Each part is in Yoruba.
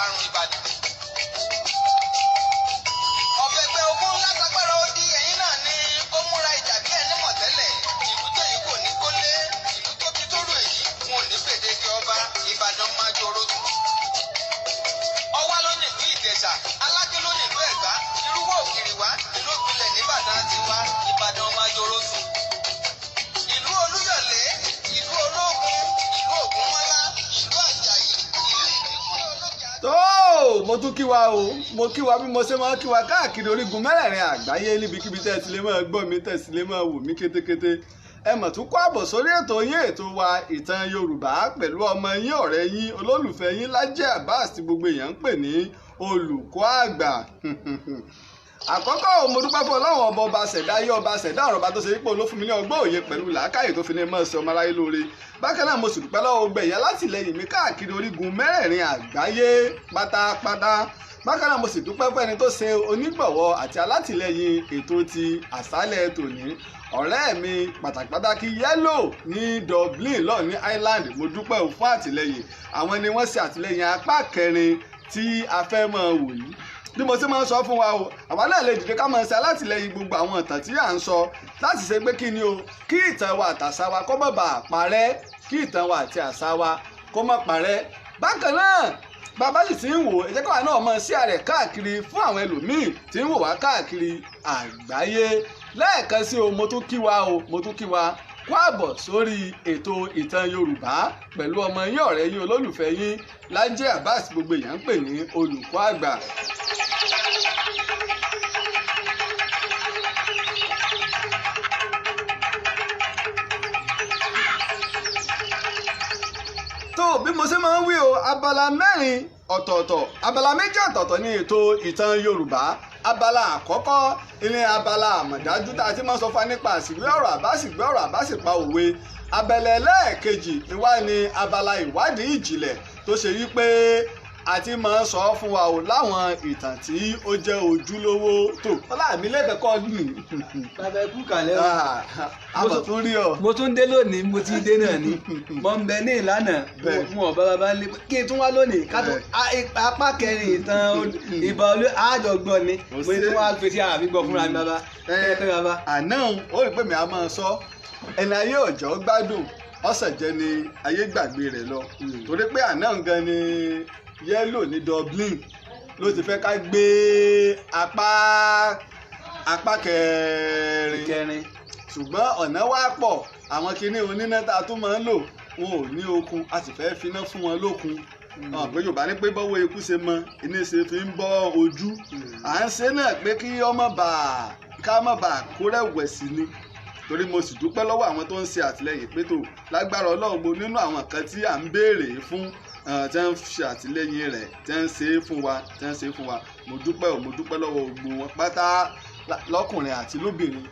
karùn-ún Ìbàdàn. ọ̀fẹ́gbẹ́ ogun ńlá sagbára ó di ẹ̀yìn náà ni ó múra ìjà bí ẹni mọ̀ tẹ́lẹ̀. ìlú tó yìí kò ní kólé, ìlú tó ti tó rò èyí wọn ò ní gbèdéke ọba. Ìbàdàn máa jòrò tù. Ọwá ló nílùú Ìjẹ̀ṣà, Aláké ló nílùú Ẹ̀gbá, Irúwọ̀ Òkìrìwá ìlú ìpínlẹ̀ nìbàdàn tiwa. Ìbàdàn máa jòrò tù. ìlú Olúyọ̀lé, ìlú Ológun, ìlú Ògúnmọ́lá, ìlú Àjàyí, ìlú Ìbíkúnlẹ̀ Olókè. tó mo tún kí wa o, mo kí wa bí mo ṣe máa ń kí wa káàkiri orígun mẹ́rẹ̀ẹ̀rin àgbáyé níbikíbi tẹ́ ẹ ti lè máa gbọ́ mi, tẹ́ ẹ sì lè máa wò mí kétékété. ẹ mọ̀ tún kó àbọ̀ sórí ètò yín, ètò wa ìtàn Yorùbá pẹ̀lú ọmọ yín, ọ̀rẹ́ yín, olólùfẹ́ yín Lájí Abbas tí gbogbo èèyàn ń pè ní olùkọ́ àgbà. àkọ́kọ́ mo dúpẹ́ fún Ọlọ́run ọba ṣẹ̀dá ayé, ọba ṣẹ̀dá ọ̀rọ̀ bá tó ṣe wípé ló fún mi ní ọgbọ́n òye pẹ̀lú làákàyè tó fi ní mọ́ ṣe ọmọ aráyé lóore. bákan náà mo sì dúpẹ́ lọ́wọ́ gbẹ̀yà látìlẹ́yìn mi káàkiri orígun mẹ́rẹ̀ẹ̀rin àgbáyé pátápátá. bákan náà mo sì dúpẹ́ fún ẹni tó ṣe onígbọ̀wọ́ àti alátìlẹ́yìn ètò ti àṣálẹ́ tòní, ọ̀rẹ́ mi pàtàkì Yellow ní Dublin lọ ní Ireland. mo dúpẹ́ fún àtìlẹ́yìn àwọn ni wọ́n ṣe àtìlẹ́yìn apá kẹrin tí a fẹ́ máa wò yìí. bí mo ṣe máa ń sọ fún wa o, àwa náà lè dìde ká máa ṣe alátìlẹ́yìn gbogbo àwọn ìtàn tí à ń sọ láti ṣe pé kí ni o, kí ìtàn wa àtàṣà wa kó má bàa parẹ́, kí ìtàn wa àti àṣà wa kó má parẹ́. bákan náà bàbá sì ti ń wò, ẹ jẹ́ káwa náà máa ṣí àrẹ̀ káàkiri fún àwọn ẹlòmíì tí ń wò wá káàkiri àgbáyé. lẹ́ẹ̀kan sí o, mo tún kí wa kó àbọ̀ sórí ètò ìtàn Yorùbá pẹ̀lú ọmọ yín, ọ̀rẹ́ yín, olólùfẹ́ yín Lájí Abbas gbogbo èèyàn ń pè ní olùkọ́ àgbà. tó bí mo ṣe máa ń wí o, abala mẹ́rin ọ̀tọ̀ọ̀tọ̀, abala méjì ọ̀tọ̀ọ̀tọ̀ ní ètò ìtàn Yorùbá. abala àkọ́kọ́ ilé abala àmọ̀dájú tá a ti máa ń sọ fún wa nípa àsìgbé ọ̀rọ̀ àbásìgbé ọ̀rọ̀ àbásìpa òwe. abẹ́lẹ̀ ẹlẹ́ẹ̀kejì ìwá ni abala ìwádìí ìjìnlẹ̀ tó ṣe yí pé a ti máa ń sọ fún wa o láwọn ìtàn tí ó jẹ́ ojúlówó. tó ọlámi lẹ́kẹ̀kọ́ nì. bàbá ikú kàlẹ́ o. àbọ̀ tún rí ọ. mo tún dé lónìí, mo ti dé náà ni mo ń bẹ ní ìlànà mo ò bàbá lé kí n tún wá lónìí ká tó apá kẹrin ìtàn ìbà olú àjọgbọ́n ni mo ní wọ́n á fi sí àmì gbọ́ fúnra mi bàbá. àná ó rí pé mi á máa sọ ẹni ayé ọ̀jọ́ gbádùn ọ̀sẹ̀ jẹ́ ni ayé gbàgbé rẹ̀ lọ. torí pé àná gan ni Yellow ní Dublin ló ti fẹ́ ká gbé apá kẹrin ṣùgbọ́n ọ̀nà wá pọ̀, àwọn kinní oníná tá a tún máa ń lò wọn ò ní okun, a sì fẹ́ finá fún wọn lókun. pé Yorùbá ní pé bọ́wọ́ ikú ṣe mọ iná ṣe fi ń bọ́ ojú. à ń ṣe náà pé kí ká má bàa kó rẹ̀wẹ̀sì ni. torí mo sì dúpẹ́ lọ́wọ́ àwọn tó ń ṣe àtìlẹ́yìn pé tó lágbára Ọlọ́run mo nínú àwọn kan tí à ń béèrè fún tí wọ́n ṣe àtìlẹ́yìn rẹ̀ tí wọ́n ṣe é fún wa mo dúpẹ́ lọ́wọ́ gbogbo wọn pátá lọ́kùnrin àti lóbìnrin.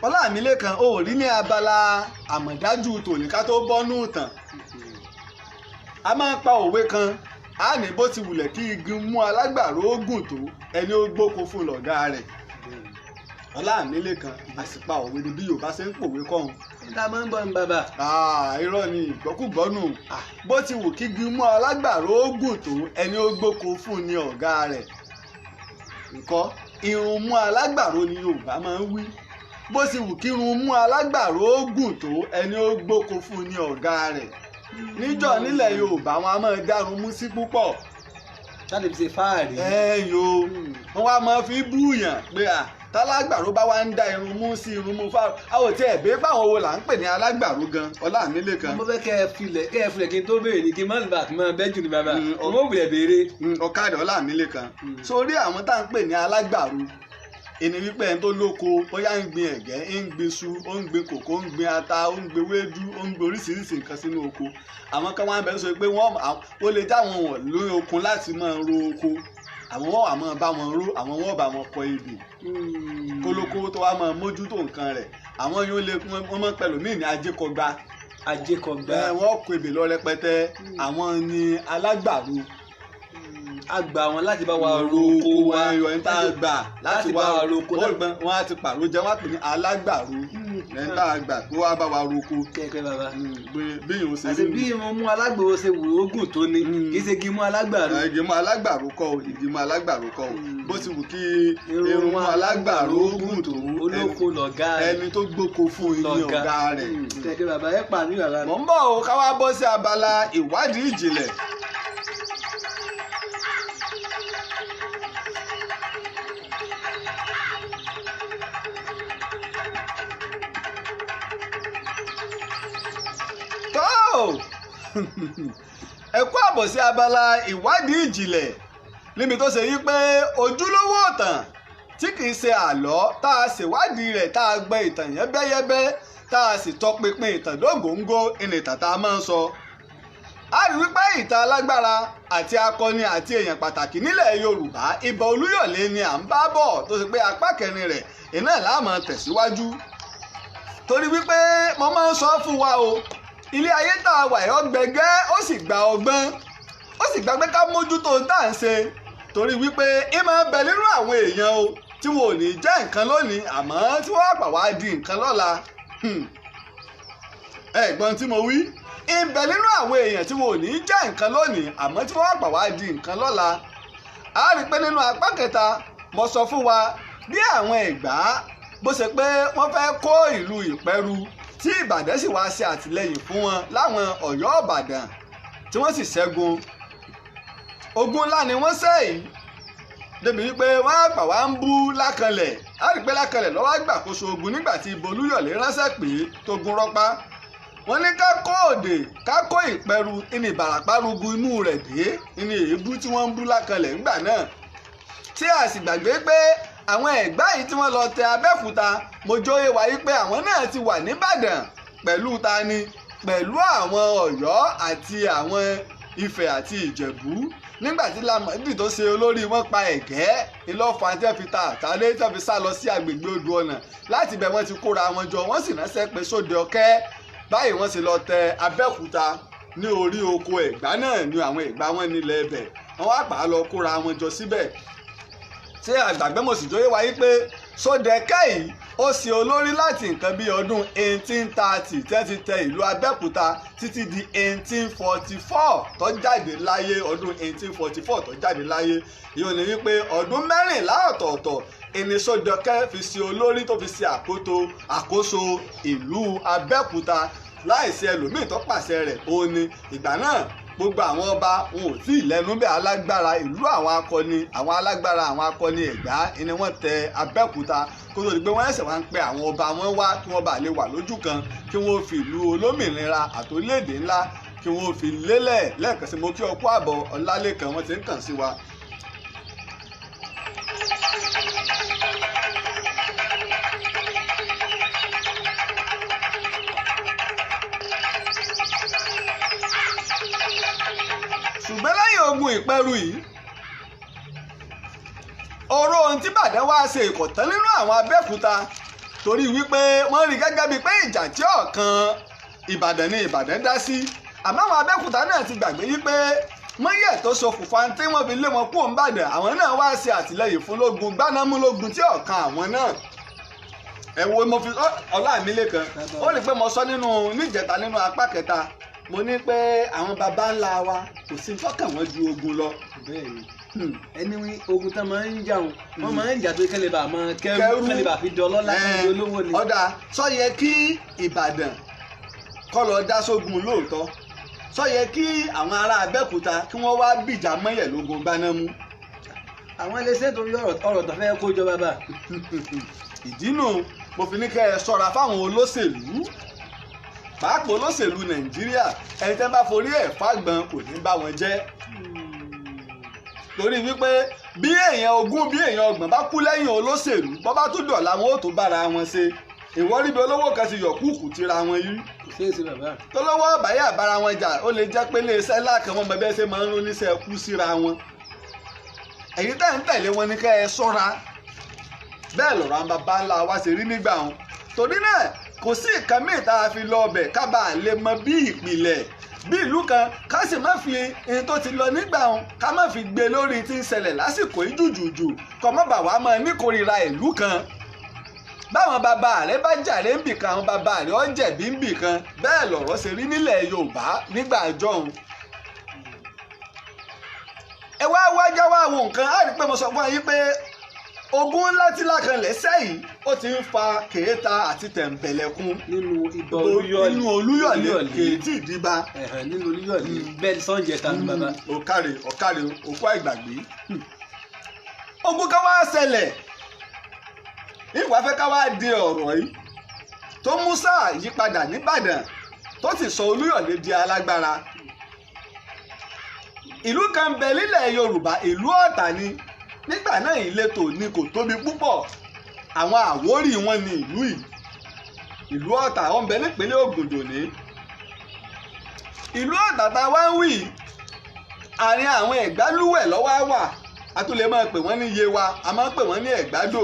Ọlámilékan ò rí ní abala àmọ̀dájú tòní ká tó bọ́nú ìtàn. a máa ń pa òwe kan, a ní bó ti wulẹ̀ kí igi mú alágbàro ó gùn tó ẹni ó gbóko fún lọ̀gá rẹ̀. Ọlámilékan àsìpa òwe ni bí Yorùbá ṣe ń pòwe kọ́hún. ìta máa ń bọ̀ ní bàbá. irọ́ ni ìgbọ́kúgbọ́nù. bó ti wù kí igi mú alágbàro ó gùn tó ẹni ó gbóko fún ni ọ̀gá rẹ̀. nǹkan irun mú alágbàro ni Yorùbá máa ń wí. bó ti wù kí irun mú alágbàro ó gùn tó ẹni ó gbóko fún ni ọ̀gá rẹ̀. níjọ́ nílẹ̀ Yorùbá wọn a máa dárun mú sí púpọ̀. láti fi ṣe fáàrí. wọ́n wá máa fi búùyàn pé tálágbàro bá wá ń dá irun mú sí irun mú fáwọn àwọn tí ẹ̀bẹ́ báwọn wo là ń pè ní alágbàro gan. Ọlámilékan. mo fẹ́ kẹ́ ẹ filẹ̀ kí n tó béèrè ní kí n má lè bá àti máa bẹ́jù ní bàbá. mo wulẹ̀ béèrè. ọ̀kadà Ọlámilékan. sórí àwọn tá à ń pè ní alágbàro ẹni wípé ẹni tó lóko bóyá ń gbin ẹ̀gẹ́, ń gbin iṣu, ó ń gbin kòkó, ń gbin ata, ó ń gbin wéédú, ó ń gbin oríṣiríṣi nǹkan sínú oko. àwọn kan wá ń bẹ sọ pé ó lè dáwọn wọ̀n lórí okun láti máa ro oko. àwọn wọ́n wà máa bá wọn ró, àwọn wọ́n bá wọn kọ ebè. kólókó tó wá máa mójútó nǹkan rẹ̀. àwọn yóò lè wọ́n máa pẹ̀lú míì ní ajékọgbá. wọ́n kọ ebè lọ rẹpẹtẹ. àwọn ni alágbàro. a gbà wọn láti bá wa ro oko wa. ẹni tá a gbà láti wá ro oko. wọ́n á ti pàrọ̀ jẹ́ wọ́n á pè ní alágbàro. lẹ́ńtà àgbà kó wá bá wa roko. kẹ̀kẹ́ bàbá. bí yòó ṣe rí. àti bí mo mú alágbèrò ṣe wù ógùn tó ní kì í ṣe igi mú alágbàro. igi mú alágbàro kọ́ o igi mú alágbàro kọ́ o bó ti wù kí irun mú alágbàro ógùn tó olóko lọ̀gá rẹ̀ ẹni tó gbóko fún ilé ọ̀gá rẹ̀. kẹ̀kẹ́ bàbá ẹ pa mí bàbá. mò ń bọ̀ o ká wá bọ́ sí abala ìwádìí ìjìnlẹ̀. ẹ kú àbọ̀ sí abala ìwádìí ìjìnlẹ̀ níbi tó ṣe yí pé ojúlówó ìtàn tí kìí ṣe àlọ́ tá a ṣèwádìí rẹ̀ tá a gbẹ́ ìtàn yẹ́bẹ́yẹ́bẹ́ tá a sì tọpinpin ìtàn dógóńgó ìnìtàn tá a máa ń sọ. a rí wípé ìtàn alágbára àti akọni àti èèyàn pàtàkì nílẹ̀ Yorùbá Ìbà Olúyọ̀lé ni à ń bá bọ̀ tó ṣe pé apá kẹrin rẹ̀ iná là máa tẹ̀síwájú. torí wípé mo máa ń sọ fún wa o ilé ayé tá a wà ẹ́ ọgbẹ́gẹ́ ó sì gba ọgbọ́n ó sì gbàgbé ká mójútó tá à ń ṣe torí wípé ìmọ̀ ń bẹ nínú àwọn èèyàn o tí wọn ò ní jẹ́ nǹkan lónìí àmọ́ tí wọ́n àgbà wá di nǹkan lọ́la. ẹ̀gbọ́n tí mo wí ń bẹ nínú àwọn èèyàn tí wọn ò ní jẹ́ nǹkan lónìí àmọ́ tí wọ́n àgbà wá di nǹkan lọ́la. a rí i pé nínú apá kẹta mo sọ fún wa bí àwọn Ẹ̀gbá bó ṣe pé wọ́n fẹ́ kó ìlú Ìpẹ́rù tí Ìbàdàn sì wá ṣe àtìlẹ́yìn fún wọn láwọn Ọ̀yọ́ Ìbàdàn tí wọ́n sì ṣẹ́gun. ogun ńlá ni wọ́n ṣe yìí débi wípé wọ́n àgbà wá ń bú Lákanlẹ̀ á rí pé Lákanlẹ̀ lọ́wọ́ gbàkóso ogun nígbà tí Ìbà Olúyọ̀lé ránṣẹ́ pé tó gun rọ́pá. wọ́n ní ká kó Òdè ká kó Ìpẹ́rù ìní Ìbàràpá rugu inú rẹ̀ dé ìní èébú tí wọ́n ń bú Lákanlẹ̀ ńgbà náà. tí a sì gbàgbé pé àwọn Ẹ̀gbá yìí tí wọ́n lọ tẹ Abẹ́òkúta mojóyè wá yí pé àwọn náà ti wà níbàdàn pẹ̀lú tani pẹ̀lú àwọn Ọ̀yọ́ àti àwọn Ifẹ̀ àti Ìjẹ̀bú nígbà tí Lámọ̀dí tó ṣe olórí wọn pa Ẹ̀gẹ́ ìlọ́fà tí wọ́n fi ta àtàlé tí wọ́n fi sá lọ sí agbègbè odò ọ̀nà láti ibẹ̀ wọ́n ti kóra wọn jọ wọ́n sì ránṣẹ́ pé sóde Ọ̀kẹ́ báyìí wọ́n sì lọ tẹ Abẹ́òkúta ní orí oko Ẹ̀gbá náà ni àwọn Ẹ̀gbá wọn nílẹ̀ ẹbẹ̀ wọ́n wá pàá lọ kóra wọn jọ síbẹ̀. ṣé àgbàgbé mo sì jóyè wáyé pé Sódẹkẹ́ yìí ó ṣe olórí láti nǹkan bíi ọdún 1830 tí wọ́n ti tẹ ìlú Abẹ́òkúta títí di 1844 tó jáde láyé ọdún 1844 tó jáde láyé ìyóò ní wípé ọdún 14 ọ̀tọ̀ọ̀tọ̀ ẹni Sódẹkẹ́ fi ṣe olórí tó fi ṣe àkóso ìlú Abẹ́òkúta láìsí ẹlòmíì tó pàṣẹ rẹ̀ òun ni ìgbà náà gbogbo àwọn ọba wọn ò tí ì lẹ́nu bẹ́ẹ̀ alágbára ìlú àwọn akọni àwọn alágbára àwọn akọni Ẹ̀gbá ni wọ́n tẹ Abẹ́òkúta kó tó di pé wọ́n ẹ̀sẹ̀ wá ń pe àwọn ọba wọn wá kí wọ́n bá lè wà lójú kan kí wọ́n fi ìlú olómìnira àtòlédè ńlá kí wọ́n fi lélẹ̀ lẹ́ẹ̀kan sí mo kí ọkú àbọ̀ Ọlálékan wọ́n ti ń kàn sí wa. ṣùgbọ́n lẹ́yìn ogun Ìpẹ́rù yìí ọ̀rọ̀ ohun tí Ìbàdàn wá ṣe ìkọ̀tán nínú àwọn Abẹ́òkúta torí wípé wọ́n rí gẹ́gẹ́ bíi pé ìjà tí ọ̀kan Ìbàdàn ni Ìbàdàn dá sí àmọ́ àwọn Abẹ́òkúta náà ti gbàgbé wípé mọ́yẹ̀ tó ṣokùnfà tí wọ́n fi lé wọn kúrò ńbàdàn àwọn náà wá ṣe àtìlẹ́yìn fún lógun gbanámúlógun tí ọ̀kan àwọn náà ẹ wo mo fi Ọlámilékan ó rí pé mo sọ níjẹta nínú apá kẹta mo ní pé àwọn baba ńlá wa kò sí tọ́kàn wọn ju ogun lọ. ẹni ogun tán máa ń jà wọn máa ń jà pé kẹ́lẹ́ bá máa kẹ́rù kẹ́lẹ́ bá fi dọlọ́lá kí olówó ni. ọ̀dà sọ yẹ kí Ìbàdàn kọ́ lọ dá sógun lóòótọ́ sọ yẹ kí àwọn ará Abẹ́òkúta kí wọ́n wá bìjà mọ́yẹ̀ lógun gbanámú. àwọn iléeṣẹ́ torí ọ̀rọ̀ tó fẹ́ kó jọ bàbá. ìdínú mo fi ní kẹ́ ẹ ṣọ́ra fáwọn olóṣèlú pàápàá olóṣèlú Nàìjíríà ẹni tẹ́ bá forí ẹ̀ fàgbọ́n kò ní bá wọn jẹ́ torí wípé bí èèyàn ogún bí èèyàn ọgbọ̀n bá kú lẹ́yìn olóṣèlú bọ́ bá tún dọ̀la wọn ó tó bára wọn ṣe ìwọ́n ríbi olówó kan ti yọ̀ kúùkù tira wọn yí. tólówó báyà bára wọn jà ó lè jẹ́ pé iléeṣẹ́ ńlá kan wọn mọ bẹ́ẹ̀ ṣe máa ń róníṣẹ́ kú síra wọn. èyí tẹ́ ń tẹ̀lé wọn ní kẹ́ ẹ ṣọ́ra bẹ́ẹ̀ lọ̀rọ̀ àwọn baba ńlá wa ṣe rí nígbà wọn torí náà kò sí nǹkan míì tá a fi lọ ọbẹ̀ ká bàa lè mọ bí ìpìlẹ̀ bí ìlú kan ká sì má fi ẹni tó ti lọ nígbà wọn ká má fi gbé lórí tí ń ṣẹlẹ̀ lásìkò ìjùjùjù kọ́ mọ́ bà wá mọ́ níkórìíra ìlú kan báwọn bàbá rẹ bá jàre ń bì kan àwọn bàbá rẹ ó jẹ̀bi ń bì kan bẹ́ẹ̀ lọ̀rọ̀ ṣe rí nílẹ̀ Yorùbá nígbà àjọhùn. ẹ wá wájá wá wo nǹkan á rí i pé mo sọ fún yín pé ogun ńlá tí Lákanlẹ̀ sẹ́yìn ó ti ń fa kèéta àti tẹ̀m̀bẹ̀lẹ̀kun nínú ìbọn Olúyọ̀lé nínú Olúyọ̀lé kèétí ìdíbà nínú Olúyọ̀lé bẹ́ẹ̀ sọ́njẹta ní bàbá. ọ̀kàrẹ̀ òkú àìgbàgbé ogun ká wá ṣẹlẹ̀ ìwà fẹ́ ká wá di ọ̀rọ̀ yìí tó mú sáà yípadà nìbàdàn tó sì sọ Olúyọ̀lé di alágbára. ìlú kan bẹ nílẹ̀ Yorùbá ìlú Ọ̀tà ni nígbà náà ìletò ni kò tóbi púpọ̀ àwọn Àwórì wọn ni ìlú yìí ìlú Ọ̀tà wọn bẹ nípínlẹ̀ Ògùn dòní. ìlú Ọ̀tà tá a wá ń wí àárín àwọn Ẹ̀gbálúwẹ̀ lọ́wọ́ wà a tún lè máa pè wọ́n ní Yewa a máa ń pè wọ́n ní Ẹ̀gbádò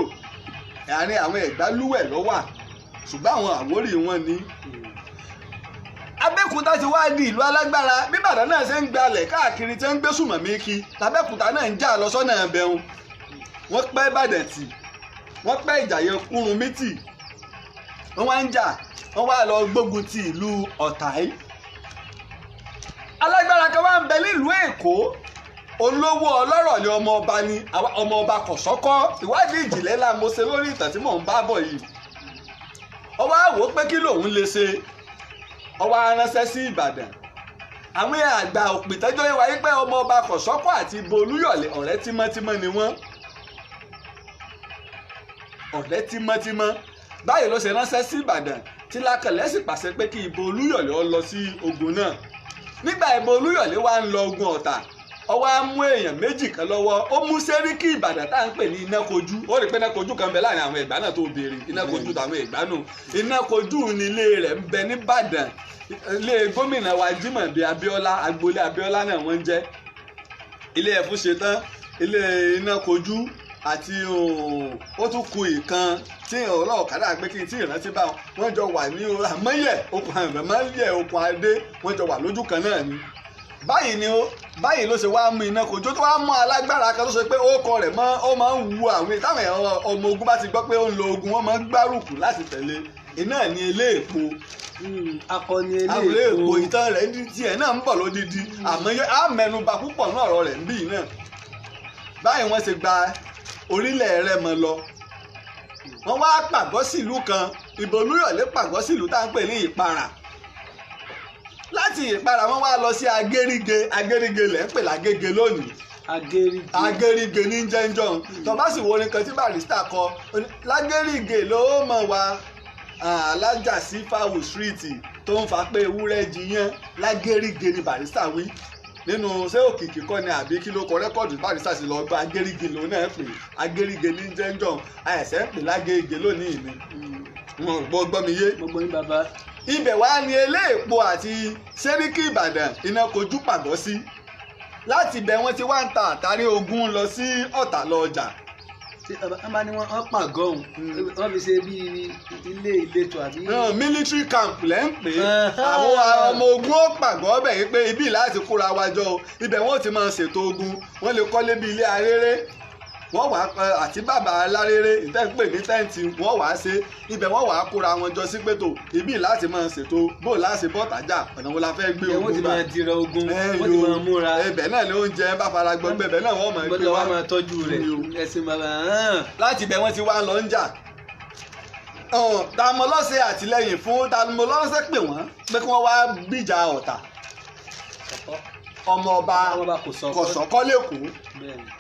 àárín àwọn Ẹ̀gbálúwẹ̀ lọ́wọ́ ṣùgbọ́n àwọn Àwórì wọn ni. Abẹ́òkúta ti wá di ìlú alágbára bí Ìbàdàn náà ṣe ń gbalẹ̀ káàkiri tí ń gbé sùmọ̀mí kí tàbẹ́òkúta náà ń jà lọ sọ́nà ẹ̀bẹ̀hún wọ́n pẹ́ Ìbàdàn tì wọ́n pẹ́ Ìjàyè Kúrunmí tì wọ́n wá ń jà wọ́n wá lọ gbógun ti ìlú Ọ̀tà yìí. alágbára kan wá ń bẹ nílùú Èkó olówó ọlọ́rọ̀ ni ọmọ ọba ni ọmọ ọba Kọ̀sọ́kọ́ ìwádìí ìjìnlẹ̀ la mo ṣe lórí ìtàn tí mò ń bá bọ̀ yìí. ó wá wò ó pé kí lòun lè ṣe ó wá ránṣẹ́ sí Ìbàdàn àwọn àgbà òpìtẹ́jọ́ yìí wáyé pé ọmọ ọba Kọ̀sọ́kọ́ àti Ìbò Olúyọ̀lé ọ̀rẹ́ tímọ́tímọ́ ni wọ́n ọ̀rẹ́ tímọ́tímọ́ báyìí ló ṣe ránṣẹ́ sí Ìbàdàn tí Lákanlẹ̀ sì pàṣẹ pé kí Ìbò Olúyọ̀lé ó lọ sí ogun náà. nígbà Ìbò Olúyọ̀lé wá ń lọ ogun Ọ̀tà ó wá mú èèyàn méjì kan lọ́wọ́ ó mú Sẹ́ríkì Ìbàdàn tá à ń pè ní Inákojú ó rí pé Inákojú kan bẹ láàrin àwọn Ẹ̀gbá náà tó béèrè Inákojú tàwọn Ẹ̀gbá nù Inákojú ní ilé rẹ̀ ń bẹ nìbàdàn ilé gómìnà wa Jímọ̀bí Abíọ́lá agboolé Abíọ́lá náà wọ́n ń jẹ́ ilé Ẹfúnṣetán ilé Inákojú àti ó tún ku ìkan tí ọlọ́ọ̀kadà pé kí n tí ìrántí bá wọn jọ wà ní àmọ́yẹ̀ okùn àmọ́yẹ̀ okùn adé wọ́n jọ wà lójú kan náà ni. báyìí ló ṣe wá mú Inákojú tó wá mú alágbára kan tó ṣe pé ó rẹ̀ ó máa ń wu àwọn táwọn ọmọ ogun bá ti gbọ́ pé ó ń lo ogun wọ́n máa ń gbárùkù láti tẹ̀lé iná ní Ilé-Èpo akọni Ilé-Èpo ìtàn rẹ̀ tiẹ̀ náà ń bọ̀ lódidi àmọ́ á mẹ́nuba púpọ̀ náà ọ̀rọ̀ rẹ̀ ń bì náà. báyìí wọ́n ṣe gba orílẹ̀ Rẹ́mọ lọ wọ́n wá pàgọ́ sílùú kan Ìbò Olúyọ̀lé pàgọ́ sílùú tá à ń pè ní Ìparà láti Ìparà wọ́n wá lọ sí Agéríge lẹ́ ń pè lágége lónìí Agéríge ní jẹ́njọ́n tó bá sì wo orin kan tí Barrister kọ lágéríge ló mọ̀ wá alájà sí Fáwù street tó ń fa pé ewúrẹ́ jiyàn lágéríge ni Barrister wí nínú ṣé Òkìkí kọ́ ni àbí kí ló kọ rẹ́kọ̀dù Barrister sì lọ gba Agéríge lòun náà pè Agéríge ní jẹ́njọ́n àìsẹ́ ń pè lágége lónìí ni mo gbọ́ mi yé. gbogbo yín bàbá. ibẹ̀ wá ní Ilé-Èpo àti Sẹ́ríkì Ìbàdàn Inákojú pàgọ́ sí láti ibẹ̀ wọ́n ti wá ń ta àtàrí ogun lọ sí Ọ̀tà lọ ọjà. wọ́n bá ní wọ́n pàgọ́ òun wọ́n fi ṣe bíi ilé ìletò àbí. military camp lẹ́ ń pè é àwọn ọmọ ogun ó pàgọ́ ọbẹ̀ yìí pé ibi láti kóra wájọ o ibẹ̀ wọ́n ti máa ṣètò ogun wọ́n lè kọ́lé bíi ilé aréré wọ́n wàá àti bàbá aláréré ìtẹ́ǹpè ní tẹ́ǹtì wọ́n wàá ṣe ibẹ̀ wọ́n wàá kóra wọn jọ sí pẹ̀tò ibi láti máa ṣètò bó láti bọ́ tàjà ọ̀nà wo la fẹ́ gbé ogun bá. wọ́n ti máa dira ogun wọ́n ti máa múra. ibẹ̀ náà ni oúnjẹ bá fara gbọ́ ibẹ̀ náà wọ́n máa gbé wá. gbọ́dọ̀ wá máa tọ́jú rẹ̀ ẹ̀sìn bàbá. láti ibẹ̀ wọ́n ti wá lọ ń jà. Tamọ́lọ́ṣe àtìlẹ́yìn fún Tamọ́lọ́ṣe pè wọ́n pé kí wọ́n wá gbìjà Ọ̀tà ọmọ ọba Kọ̀sọ́kọ́ lẹ́kọ̀ọ́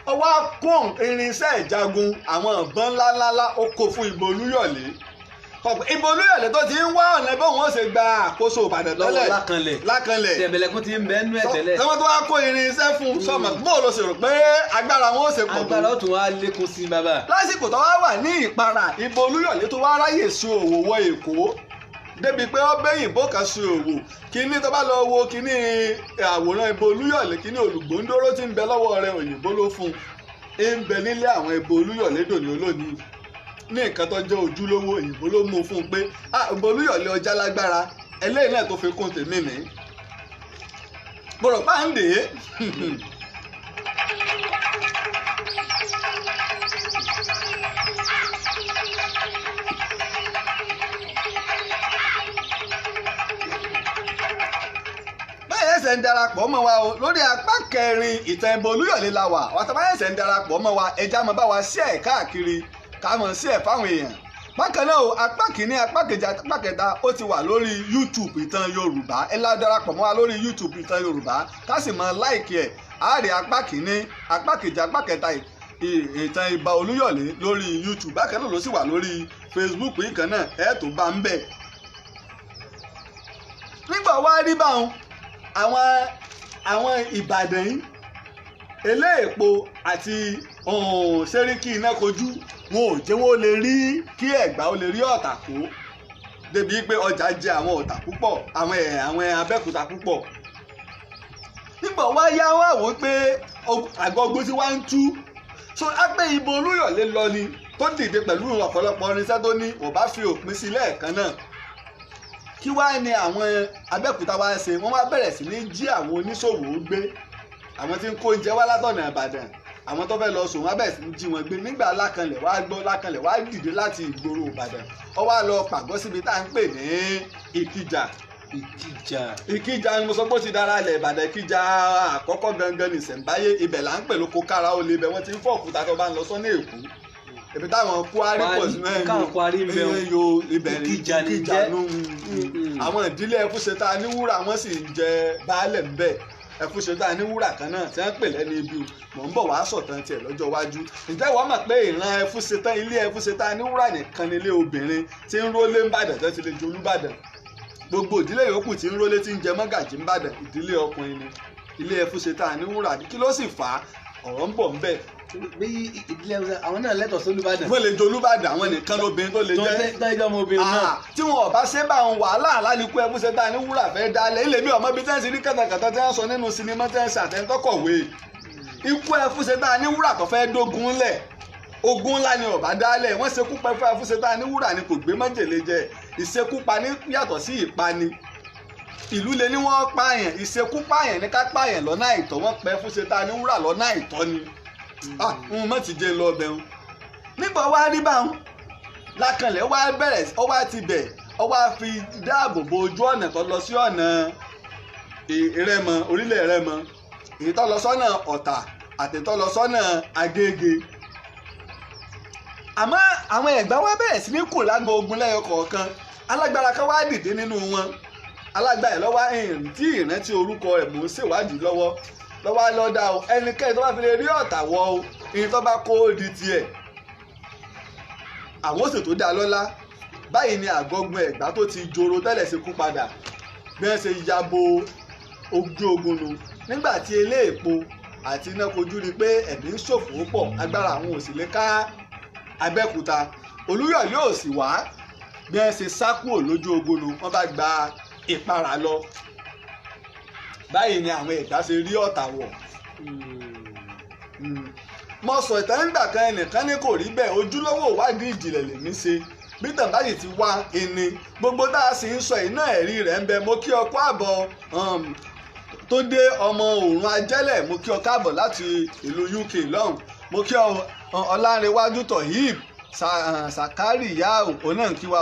ó wá kún irinṣẹ́ ìjagun àwọn ìbọn ńláńlá ó kó fún Ìbò Olúyọ̀lé Ìbò Olúyọ̀lé tó ti ń wá ọ̀nà bí wọ́n ṣe gba àkóso Ìbàdàn tẹ́lẹ̀ Lákanlẹ̀ tẹ̀m̀bẹ̀lẹ̀kún ti ń bẹ́ẹ̀ nú ẹ̀ tẹ́lẹ̀. tẹ́wọ́n tó wá kó irinṣẹ́ fún sọmọ bó ló ṣe rò pé agbára wọn ó ṣe pọ̀ tó. agbára ó tún wá lékún sí bàbá. lásìkò tó wá wà ní Ìparà Ìbò Olúyọ̀lé tó wá ráyè sí òwò wọ Èkó débi pé ó bẹ́yìnbó kan sí òwò kíní tó bá lọ wo kíní àwòrán Ìbò Olúyọ̀lé kíní olùgbòǹdóró tí ń bẹ lọ́wọ́ rẹ̀ òyìnbó ló fún un ń bẹ nílé àwọn Ìbò Olúyọ̀lé dòní olónìí ní nǹkan tó jẹ́ ojúlówó òyìnbó ló mú un fún un pé Ìbò Olúyọ̀lé ọjà lágbára eléyìí náà tó fi kún tèmi ní. bọ̀rọ̀ páǹdé ẹsẹ̀ ń darapọ̀ mọ́ wa o lórí apá kẹrin ìtàn Ìbà Olúyọ̀lé la wà wàtá bá ẹsẹ̀ ń darapọ̀ mọ́ wa ẹja mọ́ bá wa share káàkiri ká mọ̀ share fáwọn èèyàn. Bákan náà o apá kìíní apá kejì apá kẹta ó ti wà lórí YouTube ìtàn Yorùbá ẹ lá darapọ̀ mọ́ wa lórí YouTube ìtàn Yorùbá ká sì mọ láìkì ẹ̀ á rí apá kìíní apá kejì apá kẹta ìtàn Ìbà Olúyọ̀lé lórí YouTube bákan náà ló sì wà lórí Facebook yìí kan náà ẹ̀ tó bá ń bẹ̀. Nígbà wá rí báwọn àwọn Ìbàdàn yìí eléèpo àti Sẹ́ríkì Inákojú wọn ò jẹ́ wọ́n lè rí kí Ẹ̀gbá ó lè rí Ọ̀tà kó débi pé ọjà jẹ àwọn Ọ̀tà púpọ̀ àwọn Abẹ́òkúta púpọ̀. Nígbà wá yá wá wò pé àgọ́gbó tí wá ń tú so á pé Ìbà Olúyọ̀lé lọ ni tó dìde pẹ̀lú ọ̀pọ̀lọpọ̀ irinṣẹ́ tó ní ò bá fi òpin sí lẹ́ẹ̀kan náà. Kí wá ní àwọn Abẹ́òkúta wá ṣe wọ́n wá bẹ̀rẹ̀ sí ní jí àwọn oníṣòwò gbé àwọn tí ń kó oúnjẹ wá látọ̀nà Ìbàdàn àwọn tó fẹ́ lọ sùn wọ́n bẹ̀rẹ̀ sí ní jí wọn gbé nígbà Lákanlẹ̀ wá gbọ́ Lákanlẹ̀ wá dìde láti ìgboro Ìbàdàn ó wá lọ pàgọ́ síbi tá à ń pè ní Ìkìjà ni mo sọ pé ó ti dára lẹ̀ Ìbàdàn Ìkìjà àkọ́kọ́ gangan ní ìṣẹ̀ǹbáyé ibẹ̀ là ń pè lóko kára ó lè bẹ̀ wọ́n ti ń fọ́ òkúta tó bá ń lọ sọ́nà Èkó ibi táwọn Kwari pọ̀ sí náà yo ibẹ̀ Ìkìjà nù àwọn ìdílé Ẹfúnṣetá Níwúrà wọ́n sì ń jẹ baálẹ̀ ń bẹ̀ Ẹfúnṣetá Níwúrà kan náà tí wọ́n pè lẹ́ni ibi mọ̀ ń bọ̀ wá sọ̀tàn tiẹ̀ lọ́jọ́ iwájú ǹjẹ́ wọ́n mọ̀ pé ìran Ẹfúnṣetá ilé Ẹfúnṣetá Níwúrà nìkan nílé obìnrin tí ń rólé ń bàdàn tó ti lè jolú bàdàn gbogbo ìdílé yòókù tí ń rólé tí ń jẹ mọ́gàjí ń bàdàn ìdílé ọkùnrin ni ilé Ẹfúnṣetá Níwúrà kí ló sì fà á ọ̀rọ̀ ń bọ̀ ń bẹ̀. bí ìdílé àwọn náà lẹ́tọ̀ọ́ sí Olúbàdàn. wọ́n lè jẹ Olúbàdàn àwọn nìkan lóbìnrin tó lè jẹ́. tọ́jú ọmọ obìnrin náà. tí wọn ò bá ṣe bá wọn wàhálà aláàlíkú Ẹfúnṣetá Níwúrà fẹ́ dálẹ̀ ilé mi ọmọ bíi tẹ́ǹsì rí kàtàkàtà tí wọ́n sọ nínú sinimá tẹ́ǹsì àtẹ́ńtọ́kọ̀wé ikú Ẹfúnṣetá Níwúrà tó fẹ́ dógun lẹ̀ ogun ńlá ni ọba dálẹ̀ wọ́n ṣekú pa Ẹfúnṣetá Níwúrà ni kò gbé májèlé jẹ ìṣekúpani yàtọ̀ sí ìpani ìlú lè ní wọ́n pààyàn ìṣekúpààyàn ní ká pààyàn lọ́nà àìtọ́ wọ́n pa Ẹfúnṣetá Níwúrà lọ́nà àìtọ́ ni mọ̀ ti jẹ́ lọ bẹ̀rù nígbà wá rí báwọn Lákanlẹ̀ wá bẹ̀rẹ̀ ọ wá ti bẹ̀ ọ wá fi dáàbò bo ojú ọ̀nà tó lọ sí ọ̀nà Ìrẹ́mọ orílẹ̀ Ìrẹ́mọ èyí tó lọ sọ́nà Ọ̀tà àti tó lọ sọ́nà Agége àmọ́ àwọn Ẹ̀gbá wá bẹ̀rẹ̀ sí ní kò lágbo ogun lẹ́yọ kọ̀ọ̀kan alágbára kan wá dìde nínú wọn alágbára ẹ̀ lọ́wọ́ tí ìrántí orúkọ ẹ̀ mò ń ṣèwádìí lọ́wọ́ lọ́dà o ẹnikẹ́ni tó bá fi lè rí Ọ̀tà wọ o ìyẹn tó bá kó di tiẹ̀ àwọn òsè tó dá lọ́lá báyìí ni àgọ́gun Ẹ̀gbá tó ti joro tẹ́lẹ̀ ṣe kú padà bí wọ́n ṣe yabo ojú ogun nu nígbà tí eléèpo àti Inákojú rí pé ẹ̀mí ń ṣòfò pọ̀ agbára àwọn ò sì lè ká Abẹ́òkúta Olúyọ̀lé ò sì wá bí wọ́n ṣe sá kúrò lójú ogun nu wọ́n bá gba Ìparà lọ báyìí ni àwọn Ẹ̀gbá ṣe rí Ọ̀tà wọ̀ mo sọ ìtàn nígbà kan ẹnìkan ní kò rí bẹ́ẹ̀ ojúlówó ìwádìí ìjìnlẹ̀ lèmi ṣe bí tàn báyìí ti wá ẹni gbogbo tá a sì ń sọ iná ẹ̀rí rẹ̀ ń bẹ mo kí ọ kú àbọ̀ tó dé ọmọ Òrùn Ajẹ́lẹ̀ mo kí ọ káàbọ̀ láti ìlú UK lọ́hùn mo kí ọ Ọlánrewájú Tohib Sàkárì ìyá òpó náà kí wa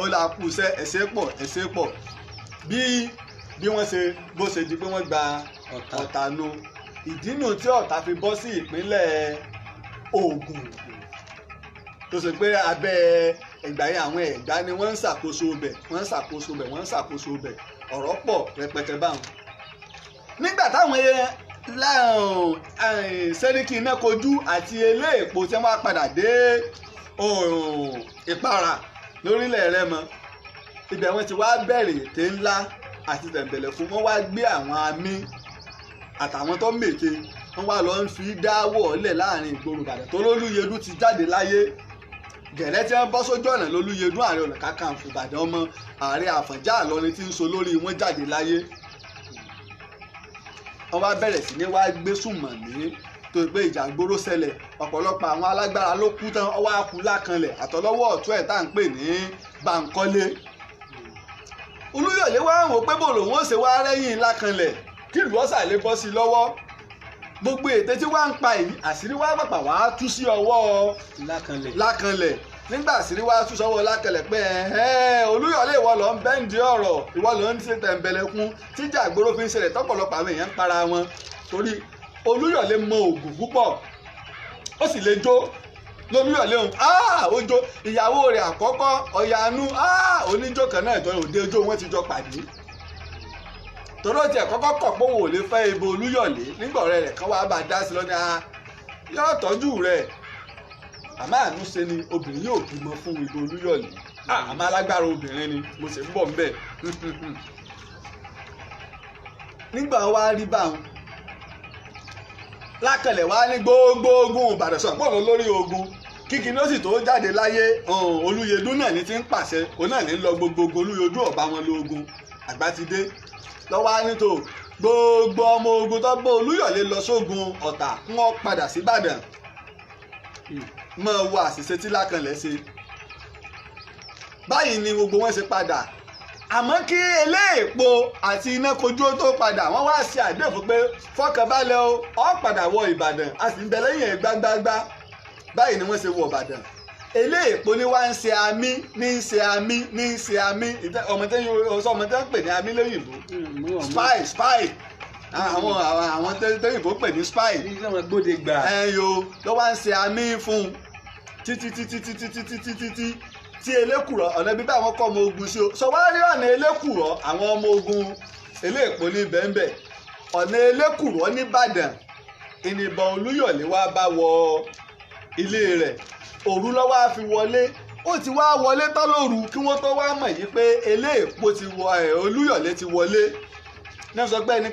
ó là kú iṣẹ́ ẹ̀ṣẹ̀ pọ̀ bí wọ́n ṣe bó ṣe di pé wọ́n gba Ọ̀tà lọ ìdínú tí Ọ̀tà fi bọ́ sí ìpínlẹ̀ Ògùn tó ṣe pé abẹ́ ìgbà yẹn àwọn Ẹ̀gbá ni wọ́n ń ṣàkóso bẹ̀ ọ̀rọ̀ pọ̀ rẹpẹtẹ báwọn. nígbà táwọn Sẹ́ríkì Inákojú àti eléèpo tí wọ́n padà dé Ìparà lórílẹ̀ Ìrẹ́mọ ibẹ̀ wọ́n ti wá bẹ̀rẹ̀ ète ńlá àti tẹ̀m̀bẹ̀lẹ̀ fún wọn wá gbé àwọn amí àtàwọn tó mète wọn wá lọ ń fi dáwọ́ ọ̀lẹ̀ láàrin ìgboro Ìbàdàn tó lólúyẹdú ti jáde láyé gẹ̀rẹ́ tí wọ́n bọ́ sójú ọ̀nà lólúyẹdú Ààrẹ Ọ̀nà Kakanfò Ìbàdàn ọmọ Ààrẹ Àfọ̀njá Ìlọrin tí ń so lórí wọn jáde láyé wọ́n wá bẹ̀rẹ̀ sí ní wá gbé sùnmọ̀mí tó pé ìjà gbóró ṣẹlẹ̀ ọ̀pọ̀lọpọ̀ àwọn alágbára ló kú tán ọwọ́ akú Lákanlẹ̀ àtọlọ́wọ́ ọ̀tún ẹ̀ tá à ń pè ní Bánkọ́lé Olúyọ̀lé wá ń wò pé bò lòun ó ṣe wá rẹ́yìn Lákanlẹ̀ kí ìlú ọ̀sà lè bọ́ sí i lọ́wọ́ gbogbo ète tí wàá ń pa yìí àṣírí wàá pàpà wàá tú sí ọwọ́ Lákanlẹ̀ nígbà sírí wá tún sọ́wọ́ Lákẹ̀lẹ̀ pé Olúyọ̀lé ìwọ ló ń bẹ́ǹdì ọ̀rọ̀ ìwọ ló ń ṣe tẹ̀m̀bẹ̀lẹ̀kún tíjà ìgboro fi ń ṣẹlẹ̀ tọ́pọ̀lọpọ̀ àwọn èèyàn ń para wọn torí Olúyọ̀lé mọ ògùn púpọ̀ ó sì lè jó lólúyọ̀lé òun ó jó ìyàwó rẹ̀ àkọ́kọ́ Ọ̀yànú oníjó kan náà jọ òde ijó wọn ti jọ pàdé torí ó tiẹ̀ kọ́kọ́ kọ̀ pé òun ò lè fẹ́ ibo Olúyọ̀lé nígbà ọ̀rẹ́ rẹ̀ kan wàá bá a dá sí lọ́ní yóò tọ́jú rẹ̀ àmọ́ àánú ṣe ni obìnrin yóò bímọ fún ibo Olúyọ̀lé àmọ́ alágbára obìnrin ni mo sì ń bọ̀ ńbẹ̀ nígbà wá rí báwọn Lákẹ̀lẹ̀ wá ní gbogbo ogun Ìbàdàn sọ pọ̀ lórí ogun kíkí ní ó sì tó jáde láyé Olúyẹdùn náà ní ti ń pàṣẹ òun náà ní lọ gbogbo Olúyẹdùn ọba wọn lógun àgbà ti dé lọ́wọ́ á ní tó gbogbo ọmọ ogun tó bọ́ Olúyọ̀lé lọ sógun Ọ̀tà kí wọ́n padà sí Ìbàdàn mọ́ wo àṣìṣe tí Lákẹ̀lẹ̀ ṣe báyìí ni gbogbo wọn ṣe padà àmọ́ kí eléèpo àti iná kojú tó padà wọ́n wá ṣe àdéhùn pé fọkànbalẹ̀ ó padà wọ Ìbàdàn a sì ń bẹ lẹ́yìn ẹ̀ gbágbágbá báyìí ni wọ́n ṣe wọ Ìbàdàn eléèpo ni wá ń ṣe àmì ní ń ṣe àmì ní ń ṣe àmì ọmọ tẹ́ ń pè ní àmì lóyìnbó spy àwọn tẹ́yìnbó pè ní spy ló wá ń ṣe àmì fún títí tí elékùrọ̀ ọ̀nà bíbá àwọn kọ́ ọmọ ogun sí o sọ wá rí ọ̀nà elékùrọ̀ àwọn ọmọ ogun eléèpo ní bẹ́ẹ̀nbẹ́ ọ̀nà elékùrọ̀ nìbàdàn ìnìbọn Olúyọ̀lé wá bá wọ ilé rẹ̀ òru lọ́wọ́ á fi wọlé ó ti wá wọlé tán lóru kí wọ́n tó wá mọ̀ yìí pé eléèpo ti wọ Olúyọ̀lé ti wọlé náà sọ pé ẹni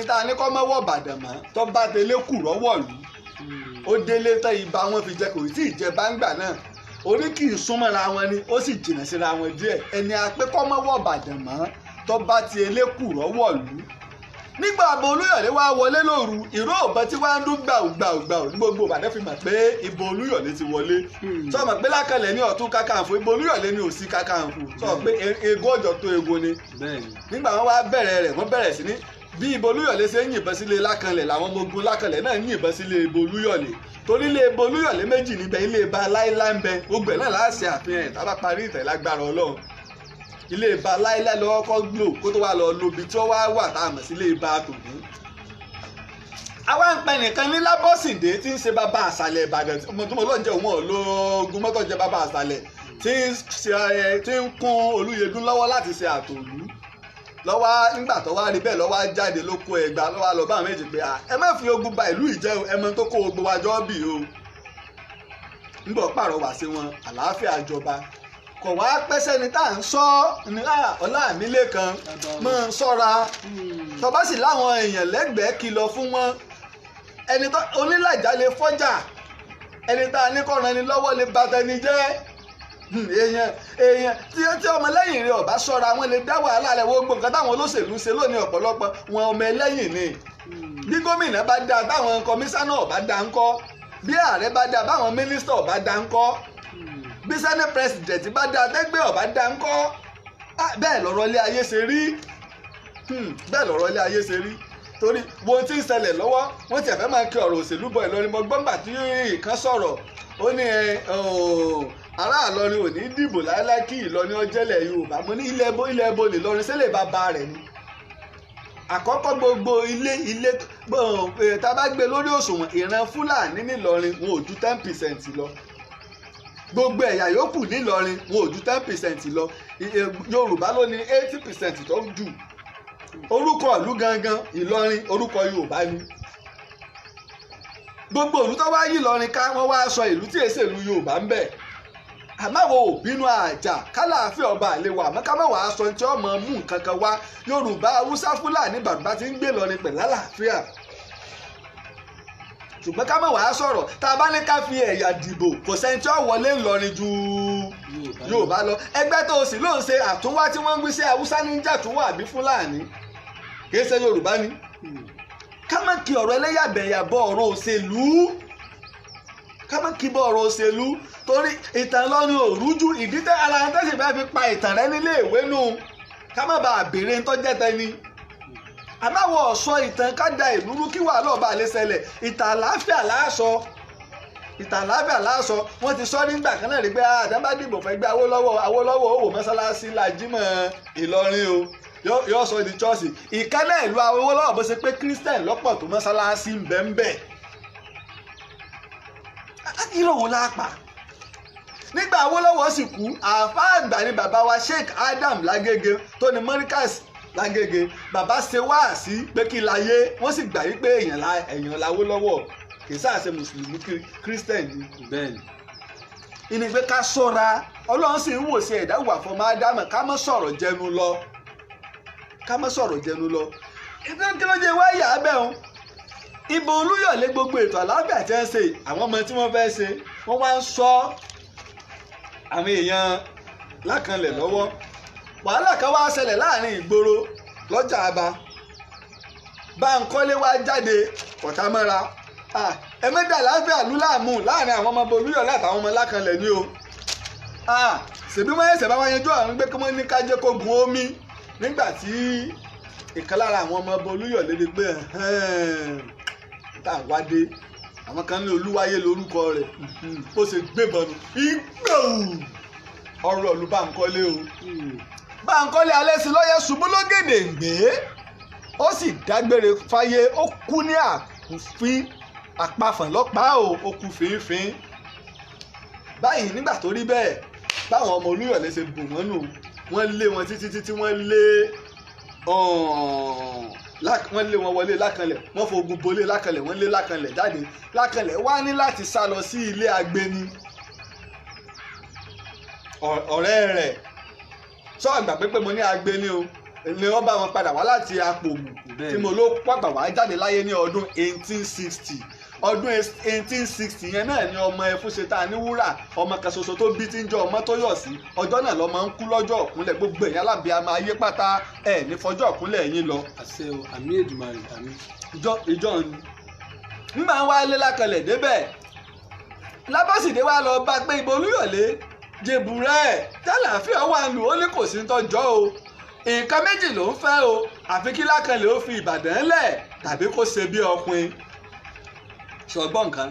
tá a ní kọ́ mọ́ wọ̀ Ìbàdàn mọ́ tó bá tẹlẹ́kùrọ̀ wọ̀lú ó délé tán ibà wọn fi jẹ kò tí ì jẹ báńgbà náà orí kì í súnmọ́ra wọn ni ó sì jìnnà síra wọn díẹ̀ ẹni apẹ́kọ́mọ́wọ́ Ìbàdàn mọ́ tó bá ti elékùrọ̀ wọ̀lú nígbà àbọ̀ Olúyọ̀lé wá wọlé lóru ìró ọ̀bọ̀n tí wọ́n ń dún gbàù ní gbogbo Ìbàdàn fi mọ̀ pé ibo Olúyọ̀lé ti wọlé sọ ma pé Lákẹ̀lẹ̀ ní ọ̀tún Kakanfò ibo Olúyọ̀lé ní òsì Kakanfò sọ pé ego ọjọ́ tó ego ni nígbà wọn wá bẹ̀rẹ̀ rẹ̀ wọ́n bẹ̀rẹ̀ sí ní bí ibo Olúyọ̀lé ṣe ń yìnbọn sílé Lákẹ̀lẹ̀ làwọn ọmọ ogun Lákẹ̀lẹ̀ náà ń yìnbọn sílé ibo Olúyọ̀lé torí ilé ibo Olúyọ̀lé méjì níbẹ̀ ilé ibà láíláí ń bẹ gbogbo ẹ̀ náà láàṣẹ àfihàn ẹ̀ tá bá parí ìtẹ̀ lágbára Ọlọ́run ilé ibà láíláí lọ́wọ́ kọ́ gbò kó tó wá lọ lóbi tí wọ́n wá wà tá a mọ̀ sí ilé ibà tòun. àwa ń pẹ nìkan ní Lábọ́sìndé tí ń ṣe bàbá àṣàlẹ̀ Ìbàdàn tó mọ̀ lọ́njẹ́ òun ológun mọ́tò jẹ́ bàbá àṣàlẹ̀ tí ń kún Olúyẹdùn lọ́wọ́ láti ṣe àtòlú lọ́wọ́ nígbà tó wá rí bẹ́ẹ̀ lọ́wọ́ jáde ló kó ẹgbàá lọ́wọ́ lọ bá àwọn méjì pé ẹ má fi ogun ba ìlú ìjẹ́ o ẹ mọ tó kó gbogbo wa jọ bì o nígbà pàrọwà sí wọn àlàáfíà jọba kò wá pẹ́sẹ́ ni tá à ń sọ ní Ọlámílékan mọ́ ń sọ́ra tó bá sì láwọn èèyàn lẹ́gbẹ̀ẹ́ kìlọ̀ fún wọn ẹni tó onílàjà lè fọ́jà ẹni tá a ní kọ́ ran ni lọ́wọ́ lè bàtà ni jẹ́ èèyàn tí ọmọlẹ́yìn rẹ̀ ọ̀bá ṣọ́ra wọn lè dá wàhálà rẹ̀ wọ́n gbọ́ nǹkan táwọn olóṣèlú ṣe lónìí ọ̀pọ̀lọpọ̀ wọn ọmọ ẹlẹ́yìn ni bí gómìnà bá dáa táwọn kọmíṣánná ọ̀bá dá ńkọ́ bí ààrẹ bá dáa báwọn mínísítà ọ̀bá dá ńkọ́ bí sẹ́nẹ̀ pírẹsidẹ̀ntì bá dáa tẹ́gbẹ́ ọ̀bá dá ńkọ́ bẹ́ẹ̀ lọ̀rọ̀ ilé ayé ṣe rí bẹ́ẹ̀ lọ̀rọ̀ ilé ayé ṣe rí torí wo ti ń ṣẹlẹ̀ lọ́wọ́ wọ́n ti ẹ̀fẹ́ máa kí ọ̀rọ̀ òṣèlú bọ̀ Ìlọrin mọ́ gbọ́ngbà tí ìkan sọ̀rọ̀ ó ní ará Ìlọrin ò ní dìbò láéláé kí Ìlọrin ọjẹ́lẹ̀ Yorùbá mo ní ilẹ̀ ẹbọ lè lọrin sílẹ̀ bàbá rẹ̀ ni àkọ́kọ́ gbogbo ilé tá a bá gbé lórí òṣùwọ̀n ìran Fúlàní nílọrin wọn ò ju 10% lọ gbogbo ẹ̀yà yòókù nílọrin wọn ò ju 10% lọ Yorùbá ló ní 80% tó jù orúkọ ìlú gangan Ìlọrin orúkọ Yorùbá ni gbogbo ìlú tó wá yí Ìlọrin ká wọ́n wá sọ ìlú tí èsè ìlú Yorùbá ń bẹ àmọ́ àwọn òbínú àjà kálàáfíà ọba àlewà àmọ́ ká má wàá sọ tí ọmọ mú nǹkan kan wá Yorùbá Haúsá Fúlàní Bàrùbá ti ń gbé Ìlọrin pẹ̀lú àlàáfíà ṣùgbọ́n ká má wàá sọ̀rọ̀ tá a bá ní ká fi ẹ̀yà dìbò kò sẹ́ni tí ó wọlé Ìlọrin ju Yorùbá lọ ẹgbẹ́ tó o sì ló ń ṣe àtúnwá tí wọ́n ń gbé sí Haúsá ní jàtúnwá àbí Fúlàní kì í ṣe Yorùbá ni ká má kí ọ̀rọ̀ ẹlẹ́yàbẹ̀yà bọ ọ̀rọ̀ òṣèlú ká má kí bọ ọ̀rọ̀ òṣèlú torí ìtàn Ìlọrin ò rújú ìdí tẹ́ ara ẹni tẹ́sí bá fi pa ìtàn rẹ nílé ìwé nù ká má bàa béèrè ń tọ́jẹ́ tẹni àbáwọ̀ ọ̀sọ́ ìtàn ká da ìlú rú kí wàhálà ọba lè ṣẹlẹ̀ ìtàn àlàáfíà láàṣọ ìtàlábà láàsọ wọ́n ti sọ nígbà kan náà rí pé àtẹ́bá dìbò fẹ́ gbé Awólọ́wọ̀ òwò mọ́sálásí làjímọ̀ Ìlọrin o yóò sọ di chọ́ọ̀sì ìkálẹ̀ ìlú Awólọ́wọ̀ bó ṣe pé Christian lọ́pọ̀ tó mọ́sálásí ń bẹ ń bẹ. ìrọ̀wọ́ lápá nígbà Awólọ́wọ̀ sì kú àáfàá àgbà ni bàbá wa Sheikh Adam Lágége tó ní Mọ́ríkàs Lágége bàbá ṣe wáàsí pé kí láyé wọ́n sì gbà yí pé èèyàn l'Awólọ́wọ̀ kì í sáà ṣe mùsùlùmí Christian ni. bẹ́ẹ̀ni. ìní pé ká ṣọ́ra Ọlọ́run sì ń wò sí ẹ̀dá ìwà fọmọ Ádámù ká má sọ̀rọ̀ jẹnu lọ kí ló jẹ́ wáyà abẹ́ òun ìbò Olúyọ̀lé gbogbo ètò àlàáfíà tí wọ́n ṣe àwọn ọmọ tí wọ́n fẹ́ ṣe wọ́n wá ń sọ àwọn èèyàn lákànlẹ̀ lọ́wọ́ wàhálà kan wá ṣẹlẹ̀ láàrin ìgboro lọ́jà Aba Báńkọ́lé wá jáde Ọ̀tàmọ́ra ẹ̀mẹ́dà láfíà lúlàmù láàrin àwọn ọmọ Olúyọ̀lé àtàwọn ọmọ lákànlẹ̀ ni o ṣèbí wọ́n ẹ̀sẹ̀ bá wọn yanjú àwọn gbé kí wọ́n ní kájẹ́ kó gun omi nígbà tí ìkan lára àwọn ọmọ Olúyọ̀lé ni pé tá a wá dé àwọn kan ní Olúwáyé lórúkọ rẹ̀ ó ṣe gbébọn ìgbòho ọ̀rọ̀ ọ̀lú Báńkọ́lé o Báńkọ́lé alẹ́ sí lọ́yẹ̀ ṣubú lógèdè gbé ó sì dágbére fáyé ó kú ní àkúfín àpafàn lọ́pàá ó kú fínfín báyìí nígbà tó rí bẹ́ẹ̀ báwọn ọmọ Olúyọ̀lé ṣe bò wọ́n nù wọ́n lé wọn títí wọ́n lé wọn wọlé Lákànlẹ̀ wọ́n fogun bolé Lákànlẹ̀ wọ́n lé Lákànlẹ̀ jáde Lákànlẹ̀ wá ní láti sá lọ sí ilé agbeni ọ̀rẹ́ rẹ̀ sọ àgbà pé mo ní agbeni o ni wọ́n bá wọn padà wá láti Apòmù tí mo ló pàgbà wá jáde láyé ní ọdún 1860 ọdún 1860 yẹn náà ni ọmọ Ẹfúnṣetán Níwúrà ọmọ kan ṣoṣo tó bí tí ń jẹ́ Ọmọ́tóyọ̀sí ọjọ́ náà lọ́mọ ń kú lọ́jọ́ ọ̀kúnlẹ̀ gbogbo ẹ̀yìn alábìàmọ ayé pátá ẹ̀ ní fọjọ́ ọ̀kúnlẹ̀ yín lọ. àṣẹ o àmì Èdùmàrè àmì. ìjọ ni nígbà wá lé Lákànlẹ̀ débẹ̀ Lábọ́sídé wá lọ bá pé ìbò Olúyọ̀lé jèbùrẹ́ tálàáfíà wà lù ó ní kò sí ń tọ́jọ́ o nǹkan méjì ló ń fẹ́ o àfi kí Lákànlẹ̀ ó fi Ìbàdàn lẹ̀ tàbí kó ṣe bí ọkùnrin ṣọgbọ́n nǹkan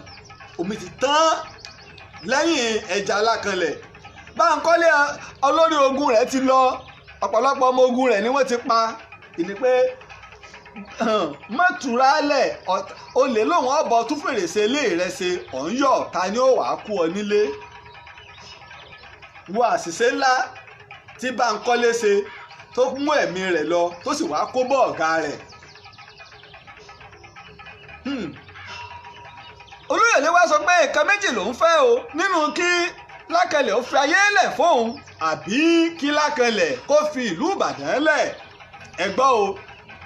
omi ti tán lẹ́yìn ẹja Lákànlẹ̀ Báńkọ́lé olórí ogun rẹ̀ ti lọ ọ̀pọ̀lọpọ̀ ọmọ ogun rẹ̀ ni wọ́n ti pa ìní pé mọ́túrálẹ̀ olè lòun ọ̀bọ tún fèrèsé ilé rẹ̀ ṣe ọ̀nyọ̀ ta ni ó wàá kú ọ nílé wo àṣìṣe ńlá tí Báńkọ́lé ṣe tó mú ẹ̀mí rẹ̀ lọ tó sì wàá kó bọ́ ọ̀gá rẹ̀. Olúyọ̀lé wá sọ pé nǹkan méjì ló ń fẹ́ o nínú kí Lákànlẹ̀ ó fi ayé lẹ̀ fóun àbí kí Lákànlẹ̀ kó fi ìlú Ìbàdàn lẹ̀ ẹ gbọ́ o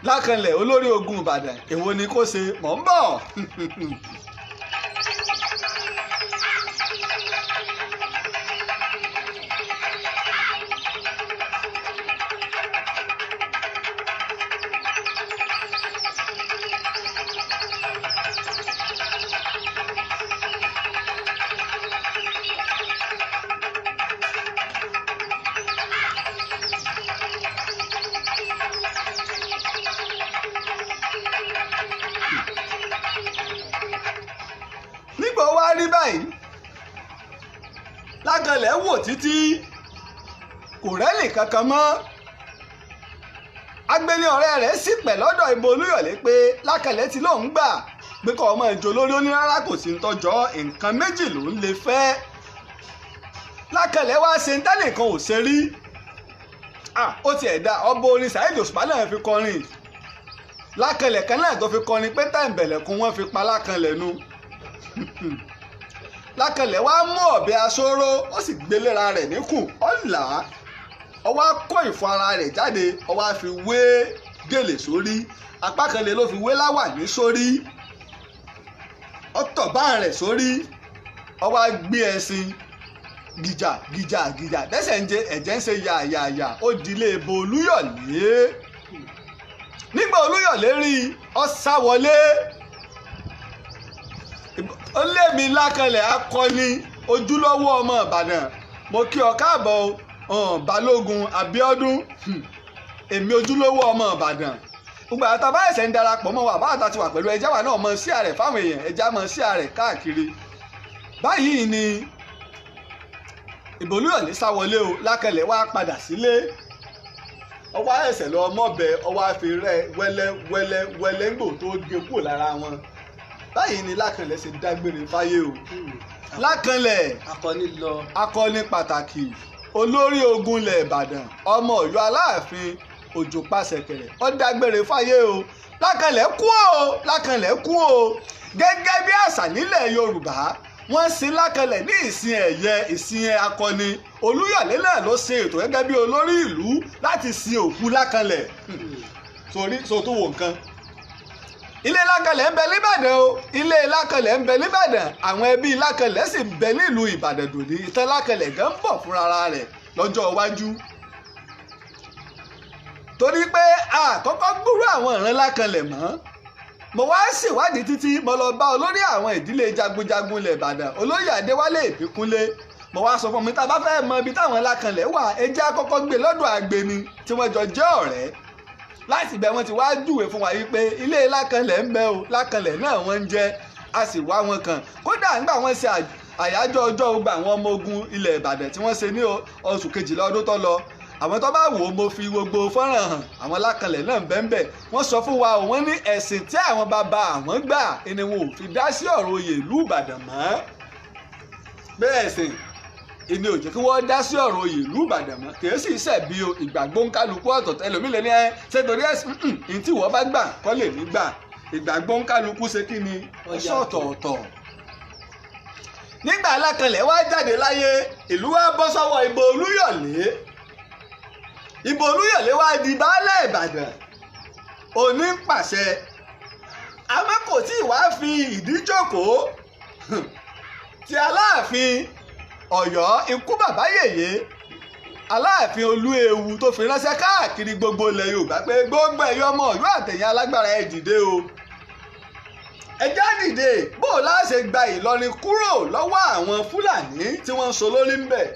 Lákànlẹ̀ olórí ogun Ìbàdàn èwo ni kó ṣe mọ̀ ń bọ̀. rí báyìí Lákànlẹ̀ wò títí kò rẹ́nì kankan mọ́ agbẹni ọ̀rẹ́ rẹ̀ sì pẹ̀ lọ́dọ̀ ìbò Olúyọ̀lé pé Lákànlẹ̀ ti lóun gbà pé kọ́ ọmọ ìjọ lórí ó ní rárá kò sí ń tọ́jọ́ nǹkan méjì ló ń lè fẹ́ Lákànlẹ̀ wá ṣe ń tẹ́lẹ̀ kan ò ṣe rí ó tiẹ̀ dá ọba orin Saheed Òṣùpá náà fi kọrin Lákànlẹ̀ kan náà tó fi kọrin pé Tẹ̀m̀bẹ̀lẹ̀kun wọ́n fi pa Lákànlẹ̀ nu Lákànlẹ̀ wá mú ọ̀bẹ aṣọ́rọ́ ó sì gbélera rẹ̀ níkùn ọ̀là ó wá kó ìfọ̀ ara rẹ̀ jáde ó wá fi wé gèlè sórí apá kan lè ló fi wé láwàní sórí ó tọ̀ bá rẹ̀ sórí ó wá gbé ẹṣin gìjà gìjà gìjà dẹ́sẹ̀ ń jẹ ẹ̀jẹ̀ ń ṣe yàyàyà ó dilé ìbò Olúyọ̀lé nígbà Olúyọ̀lé rí ó sá wọlé ó lé mi Lákànlẹ̀ akọni ojúlówó ọmọ Ìbàdàn mo kí ọ káàbọ̀ Balógun Abíọ́dún èmi ojúlówó ọmọ Ìbàdàn gbogbo àtàbá ẹ̀sẹ̀ ń darapọ̀ mọ́ wa bá àtà ti wà pẹ̀lú ẹja wa náà mọ sí àrẹ̀ fáwọn èèyàn ẹja mọ sí àrẹ̀ káàkiri báyìí ni Ìbòlúyọ̀lé sá wọlé o. Lákànlẹ̀ wá padà sílé, ọwọ́ ẹsẹ̀ lọ mọ́bẹ, ọwọ́ àfi rẹ̀ wẹ́lẹ́ ńgbò tó gé kúrò lára wọn. Báyìí ni Lákànlẹ̀ ṣe dágbére fáyé o. Lákànlẹ̀ akọni pàtàkì, olórí ogun ilẹ̀ Ìbàdàn, ọmọ Ọ̀yọ́ Aláàfin Òjò Pàṣẹkẹrẹ, ó dágbére fáyé o. Lákànlẹ̀ kú o, Lákànlẹ̀ kú o. Gẹ́gẹ́ bí àṣà nílẹ̀ Yorùbá, wọ́n sin Lákànlẹ̀ ní ìsìn ẹ̀yẹ, ìsìn akọni. Olúyọ̀lé náà ló ṣe ètò gẹ́gẹ́ bí olórí ìlú láti sin òkú Lákànlẹ̀. So tó wò nǹkan. Ilé Lákànlẹ̀ ń bẹ l'Íbàdàn o, ilé Lákànlẹ̀ ń bẹ l'Íbàdàn, àwọn ẹbí Lákànlẹ̀ sì ń bẹ nílùú Ìbàdàn dòní. Ìtàn Lákànlẹ̀ gan ń bọ̀ fúnra rẹ̀ lọ́jọ́ iwájú. Torí pé àkọ́kọ́ gbúrú àwọn ìran Lákànlẹ̀ mọ́. Mo wá ṣèwádìí títí, mo lọ bá olórí àwọn ìdílé jagunjagun ilẹ̀ Ìbàdàn, olóyè Adéwálé Ìbíkúnlé. Mo wá sọ fún mi, tá a bá fẹ́ mọ ibi táwọn Lákànlẹ̀ wà, ẹ jẹ́ á kọ́kọ́ gbé lọ́dọ̀ Àgbẹni tí wọ́n jọ jẹ́ ọ̀rẹ́. Láti ibẹ̀ wọ́n ti wá júwe fún wa wípé ilé Lákànlẹ̀ ń bẹ o, Lákànlẹ̀ náà wọ́n ń jẹ́, a sì wá wọn kàn. Kódà nígbà wọ́n ṣe àyájọ́ ọjọ́ ogun àwọn ọmọ ogun ilẹ̀ Ìbàdàn tí wọ́n ṣe ní oṣù kejìlá ọdún tó lọ, àwọn tó bá wò ó, mo fi gbogbo fọ́nrán hàn, àwọn Lákànlẹ̀ náà bẹ́ẹ̀ wọ́n sọ fún wa, wọ́n ní ẹ̀sìn tí àwọn bàbá àwọn gbà ni wọn ò fi dá sí ọ̀rọ̀ oyè ìlú Ìbàdàn mọ́. Bẹ́ẹ̀ sìn ìní ò jẹ́ kí wọ́n dá sí ọ̀rọ̀ oyè ìlú Ìbàdàn mọ́. Kì í sì ṣẹ̀bi o, ìgbàgbọ́ ń kálukú ọ̀tọ̀ọ̀tọ̀. ẹlòmíì lè ní ṣé torí ẹ̀sìn ní tí wọ́n bá gbà kọ́ lè ní gbà. Ìgbàgbọ́ ń kálukú ṣe kí ni ọ̀tọ̀ọ̀tọ̀. Nígbà Lákànlẹ̀ wá jáde láyé, ìlú wa bọ́ sọ́wọ́ Ìbòlúyọ̀lé. Ìbòlúyọ̀lé wá di baálẹ̀ Ìbàdàn, òní ń pàṣẹ. Àmọ́ kò tí ì wá fi ìdí jókòó ti Aláàfin Ọ̀yọ́ ikú bàbá yèyé, Aláàfin Olúewu tó fi ránṣẹ́ káàkiri gbogbo ilẹ̀ Yorùbá pé gbogbo ẹ̀yọ́ ọmọ Ọ̀yọ́ àtẹ̀yìn alágbára ẹ dìde o. Ẹ já dìde, bó o láṣẹ gba Ìlọrin kúrò lọ́wọ́ àwọn Fúlàní tí wọ́n ń so lórí ń bẹ̀.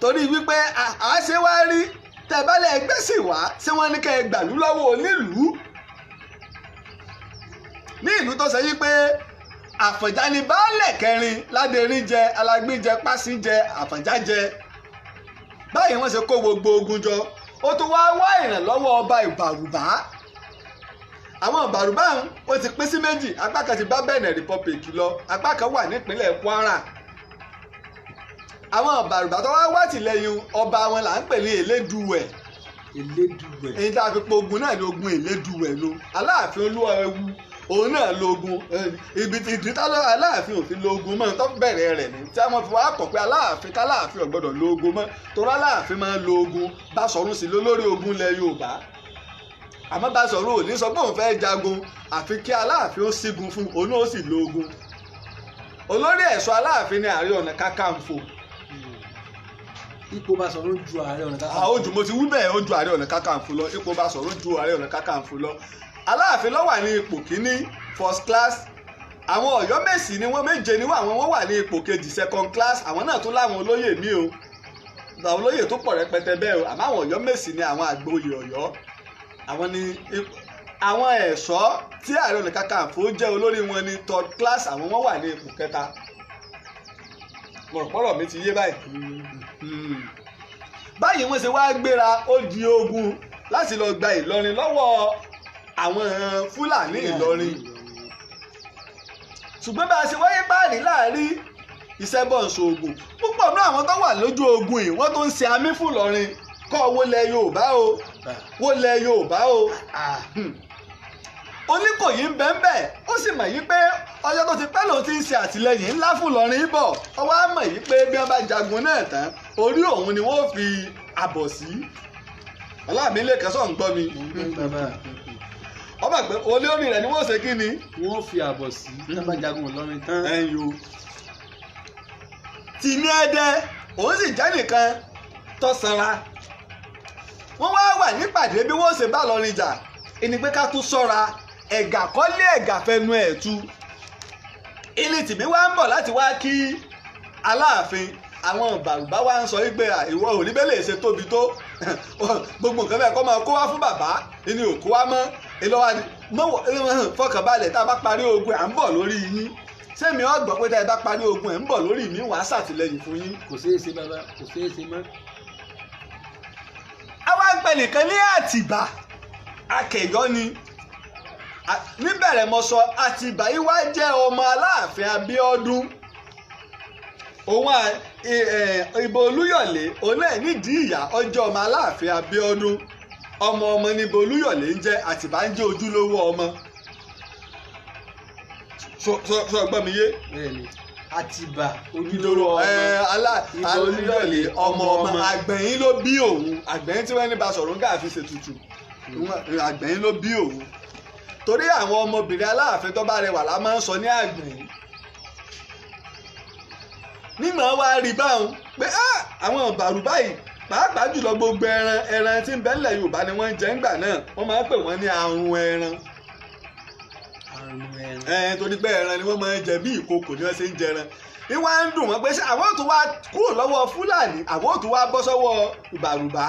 Torí wípé àṣẹ wá rí tẹ̀bálẹ̀ ẹgbẹ́ sì wá, ṣé wọ́n ní kẹ́ ẹ gbàlú lọ́wọ́ onílùú. Ní ìlú tó ṣe yí pé Àfọ̀njá ni baálẹ̀ kẹrin, Ládẹrin jẹ, Alágbín jẹ, Pásí jẹ, Àfọ̀njá jẹ. Báyìí wọ́n ṣe kó gbogbo ogun jọ. Ó tún wá ìrànlọ́wọ́ ọba Ìbàrùbá. Àwọn Ìbàrùbá ó ti pín sí méjì, apá kan ti bá Benin Republic lọ, apá kan wà nípínlẹ̀ Kwara. Àwọn Ìbàrùbá tó wá tìlẹ́yìn ọba wọn là ń pè ní Elédùwẹ̀. Èyí tá a fi po ogun náà ní ogun Elédùwẹ̀ ló. Aláàfin Olúewu òun náà lógun, ibi tí ìdí Aláàfin òfin lógun mọ́ tó bẹ̀rẹ̀ rẹ̀ ní tí wọ́n fi wá kọ̀ pé Aláàfin ò gbọ́dọ̀ lógun mọ́, torí Aláàfin máa ń lógun. Báṣọ̀run sì lólórí ogun ilẹ̀ Yorùbá. Àmọ́ Báṣọ̀run ò ní sọ pé òun fẹ́ jagun, àfi kí Aláàfin ó sígun fún òun náà ó sì lógun. Olórí ẹ̀ṣọ́ Aláàfin ni Ààrẹ Ọ̀nà Kakanfò. Ipò Báṣọ̀run ju Ààrẹ Ọ̀nà Kakanfò. Ojú mo ti wí bẹ́ẹ̀, ó ju Ààrẹ Ọ̀nà Kakanfò lọ. Ipò Báṣọ̀run ju Ààrẹ Ọ̀nà Kakanfò lọ. Aláàfin ló wà ní ipò kíní first class. Àwọn Ọ̀yọ́mèsì ni wọ́n méje ni wọ́n wà ní ipò kejì second class. Àwọn náà tún láwọn olóyè ní o, àwọn olóyè tó pọ̀ rẹpẹtẹ bẹ́ẹ̀ o. Àmọ́ àwọn Ọ̀yọ́mèsì ni àwọn àgbòyè Ọ̀yọ́. Àwọn ni àwọn ẹ̀ṣọ́ tí Ààrẹ Ọ̀nà Kakanfò jẹ́ olórí wọn ní third class. Àwọn wọ́n wà ní ipò kẹta. Mọ̀rọ̀pọ̀rọ̀ mi ti yé báyìí. Báyìí wọ́n ṣe wá gbéra ó di ogun láti lọ gba Ìlọrin lọ́wọ́ àwọn Fúlàní Ìlọrin. Ṣùgbọ́n bá a ṣe wáyé báàrí láàrin Ìṣẹ́bọ̀nṣògùn, púpọ̀ náà àwọn tó wà lójú ogun yìí wọ́n tó ń ṣe amí fún Ìlọrin kọ́ wọlé Yorùbá o, wọlé Yorùbá o. Oníkòyí ń bẹ́ẹ̀ ó sì mọ̀ yí pé ọjọ́ tó ti pẹ́ lòun ti ń ṣe àtìlẹyìn ńlá fún Ìlọrin bọ̀. Ó wá mọ̀ yí pé bí wọ́n bá jagun náà tán, orí òun ni wọ́n fi àbọ̀ sí. Ọlámilẹ́kan sọ̀ ń gbọ́ mi. Ọba pé olórí rẹ̀ ni wọ́n ṣe kí ni? Wọ́n fi àbọ̀ sí bí wọ́n bá jagun Ìlọrin tán. Ẹ̀yọ́ Tìmí Ẹdẹ òun sì jẹ́ nìkan tó sanra. Wọ́n wá wà nípàdé bí wọ́n ṣe bá Ìlọrin jà. Ẹni pé ká tún ṣọ́ra, ẹ̀gà kọ́lé ẹ̀gà fẹnu ẹ̀ tú. Ilé Tìmí wá ń bọ̀ láti wá kí Aláàfin. Àwọn Ìbàrùbá wá ń sọ wípé ìwọ ò ní bẹ́ẹ̀ lè ṣe tóbi tó. Gbogbo nǹkan bẹ́ẹ̀ kọ́ máa kó wá fún bàbá, ìní ò kó wá mọ́. ìlọ́wà fọkànbalẹ̀ tá a bá parí ogun à ń bọ̀ lórí yín sẹ́mi ọgbọ̀n pé tá a bá parí ogun ẹ̀ ń bọ̀ lórí mi wàá ṣàtìlẹ́yìn fún yín. kò ṣeé ṣe bàbá kò ṣeé ṣe mọ́. àwa ń pè nìkan ní Àtìbà Akẹ̀yọ́ ni níbẹ̀rẹ̀ mo sọ Àtìbà yìí wá jẹ́ ọmọ Aláàfin Abíọ́dún òun ìbò Olúyọ̀lé òun náà nídìí ìyá ọjọ́ ọmọ Aláàfin Abíọ́dún ọmọ níbo Olúyọ̀lé ń jẹ́ Àtìbà ń jẹ́ ojúlówó ọmọ sọ gbọ́ mi yé. bẹ́ẹ̀ni Àtìbà ojúlówó ọmọ ìbò Olúyọ̀lé ọmọ Àgbẹ̀yìn ló bí òun Àgbẹ̀yìn tí wọ́n ní Baṣọ̀run Gáà fi ṣètùtù Àgbẹ̀yìn ló bí òun torí àwọn ọmọbìnrin Aláàfin tó bá rẹwà la máa ń sọ ní Àgbẹ̀yìn nígbà wá rí báwọn pé àwọn bàrúbá yìí pàápàá jùlọ gbogbo ẹran tí ń bẹ nílẹ̀ Yorùbá ni wọ́n ń jẹ ńgbà náà wọ́n máa ń pè wọ́n ní àrùn ẹran torí pé ẹran ni wọ́n máa ń jẹ bí ìkòkò ni wọ́n ṣe ń jẹran ní wọ́n á ń dùn wọ́n pé àwọn ò tún wá kúrò lọ́wọ́ Fúlàní àwọn ò tún wá bọ́ sọ́wọ́ ìbàrùbá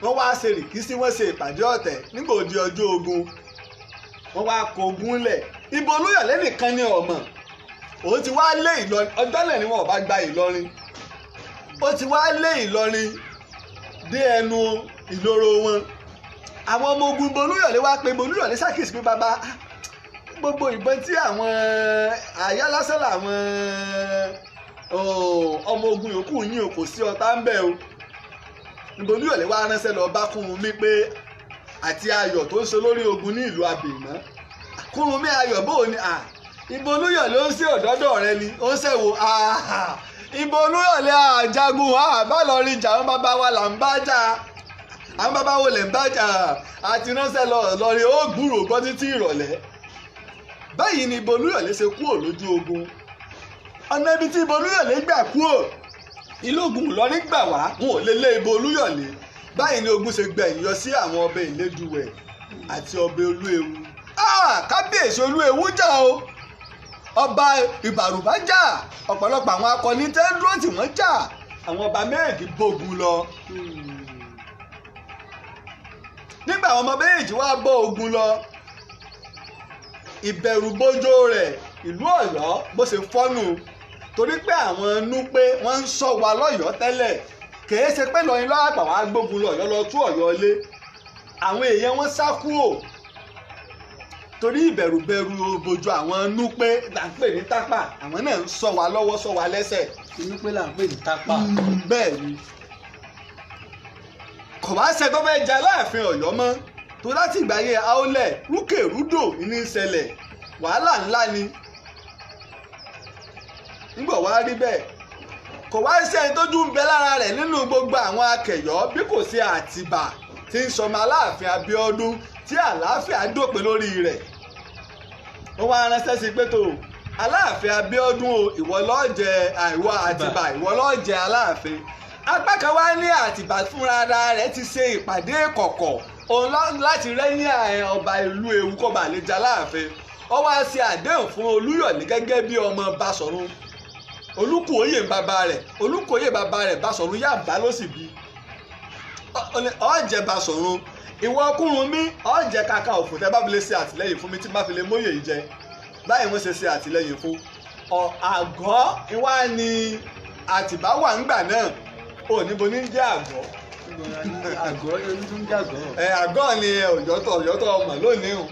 wọ́n wá ṣe rìkísí wọ́n ṣe ìpàdé ọ̀tẹ̀ nígbà òdi ọjọ́ ogun wọ́n wá kó ogun lẹ̀ ìbò Olúyọ̀lé nìkan ni ọmọ òun ti wá lé Ìlọrin ọjọ́ náà ni wọn ò bá gba Ìlọrin ó ti wá lé Ìlọrin dé ẹnu ìloro wọn àwọn ọmọ ogun ìbò Olúyọ̀lé wá pé ìbò Olúyọ̀lé ṣàkíyèsí pé bàbá gbogbo ìbọn tí àwọn àyà lásán làwọn ọmọ ogun yòókù yín kò sí ọ̀tá ń bẹ o ìbò Olúyọ̀lé wá ránṣẹ́ lọ bá Kúrúnmí pé àti Ayọ̀ tó ń ṣe lórí ogun ní ìlú Abèmọ́ Kúrúnmí Ayọ̀ bóò ni ìbò Olúyọ̀lé ó ń ṣe ọ̀dọ́dọ̀ rẹ ni ó ń ṣẹ̀wò ìbò Olúyọ̀lé àjagun bá lọ rí ìjà àwọn bàbá wa là ń bá jà àwọn bàbá wo lè ń bá jà àti ránṣẹ́ lọ rí ó gbúrò gbọ́ títí ìrọ̀lẹ́ báyìí ni ìbò Olúyọ̀lé ṣe kúrò lójú ogun ọ̀nà ibi tí ìbò Olúyọ̀lé gbà kúrò ìlógun Ìlọrin gbà wá wọn ò lè lé ìbò Olúyọ̀lé báyìí ni ogun ṣe gbẹ̀yìn yọ sí àwọn ọbẹ̀ Ìlédùwẹ̀ àti ọbẹ̀ Olúewu kábíyèsí Olúewu jà o ọba Ìbàrùbá jà ọ̀pọ̀lọpọ̀ àwọn akọni tẹ́ dúró tí wọ́n jà àwọn ọba méjì bógun lọ nígbà àwọn ọmọ méjì wá bọ́ ogun lọ ìbẹ̀rùbojo rẹ̀ ìlú Ọ̀yọ́ bó ṣe fọ́nù torí pé àwọn Núpé wọ́n ń sọ wa lọ́yọ̀ọ́ tẹ́lẹ̀ kìí ṣe pé lọ́yìn lọ́wọ́ àgbà wá gbógun lọ́yọ́ lọ tú Ọ̀yọ́ lé àwọn èèyàn wọn sá kúrò torí ìbẹ̀rùbẹ̀rù bojo àwọn Núpé là ń pè ní tápà àwọn náà ń sọ wa lọ́wọ́ sọ wa lẹ́sẹ̀. Núpé là ń pè ní tápà. bẹ́ẹ̀ ni kò wá ṣe tó fẹ́ jà láàfin Ọ̀yọ́ mọ́ tó láti ìgbà yẹn Aólẹ̀ rúkèrúdò ní ìṣẹ̀lẹ̀ wàhálà ńlá ni nígbà wá rí bẹ́ẹ̀ kò wá ṣe ẹni tójú ń bẹ lára rẹ̀ nínú gbogbo àwọn Akẹ̀yọ́ bí kò ṣe Àtìbà tí ń sọmọ Aláàfin Abíọ́dún tí àlàáfíà dópin lórí rẹ̀ wọ́n wá ránṣẹ́ sí pé tó Aláàfin Abíọ́dún o ìwọ ló jẹ àìwọ Àtìbà ìwọ ló jẹ Aláàfin apá kan wá ní Àtìbà fúnra rẹ̀ ti ṣe ìpàdé kọ̀kọ̀ òun láti rẹ́yìn ọba ìlú Ewu kó bàa lè jà láàfin ó wá ṣe àdéhùn fún Olúyọ̀lé gẹ́gẹ́ bí ọmọ Baṣọ̀run Olúkòóyè bàbá rẹ̀ Baṣọ̀run Yàbá ló sì bí ó jẹ Baṣọ̀run ìwọ Kúrúnmí ó jẹ kàkà òfò tẹ́ bá fi lè ṣe àtìlẹ́yìn fún mi tí bá fi lè móyè yìí jẹ báyìí wọ́n ṣe àtìlẹ́yìn fún àgọ́ ìwá ni Àtìbá wà ńgbà náà ò níbo ní jẹ́ àgọ́ àgọ́ ẹni tó ń jàgọ́. àgọ́ ni ọ̀yọ́tọ̀ ọmọ lónìí o.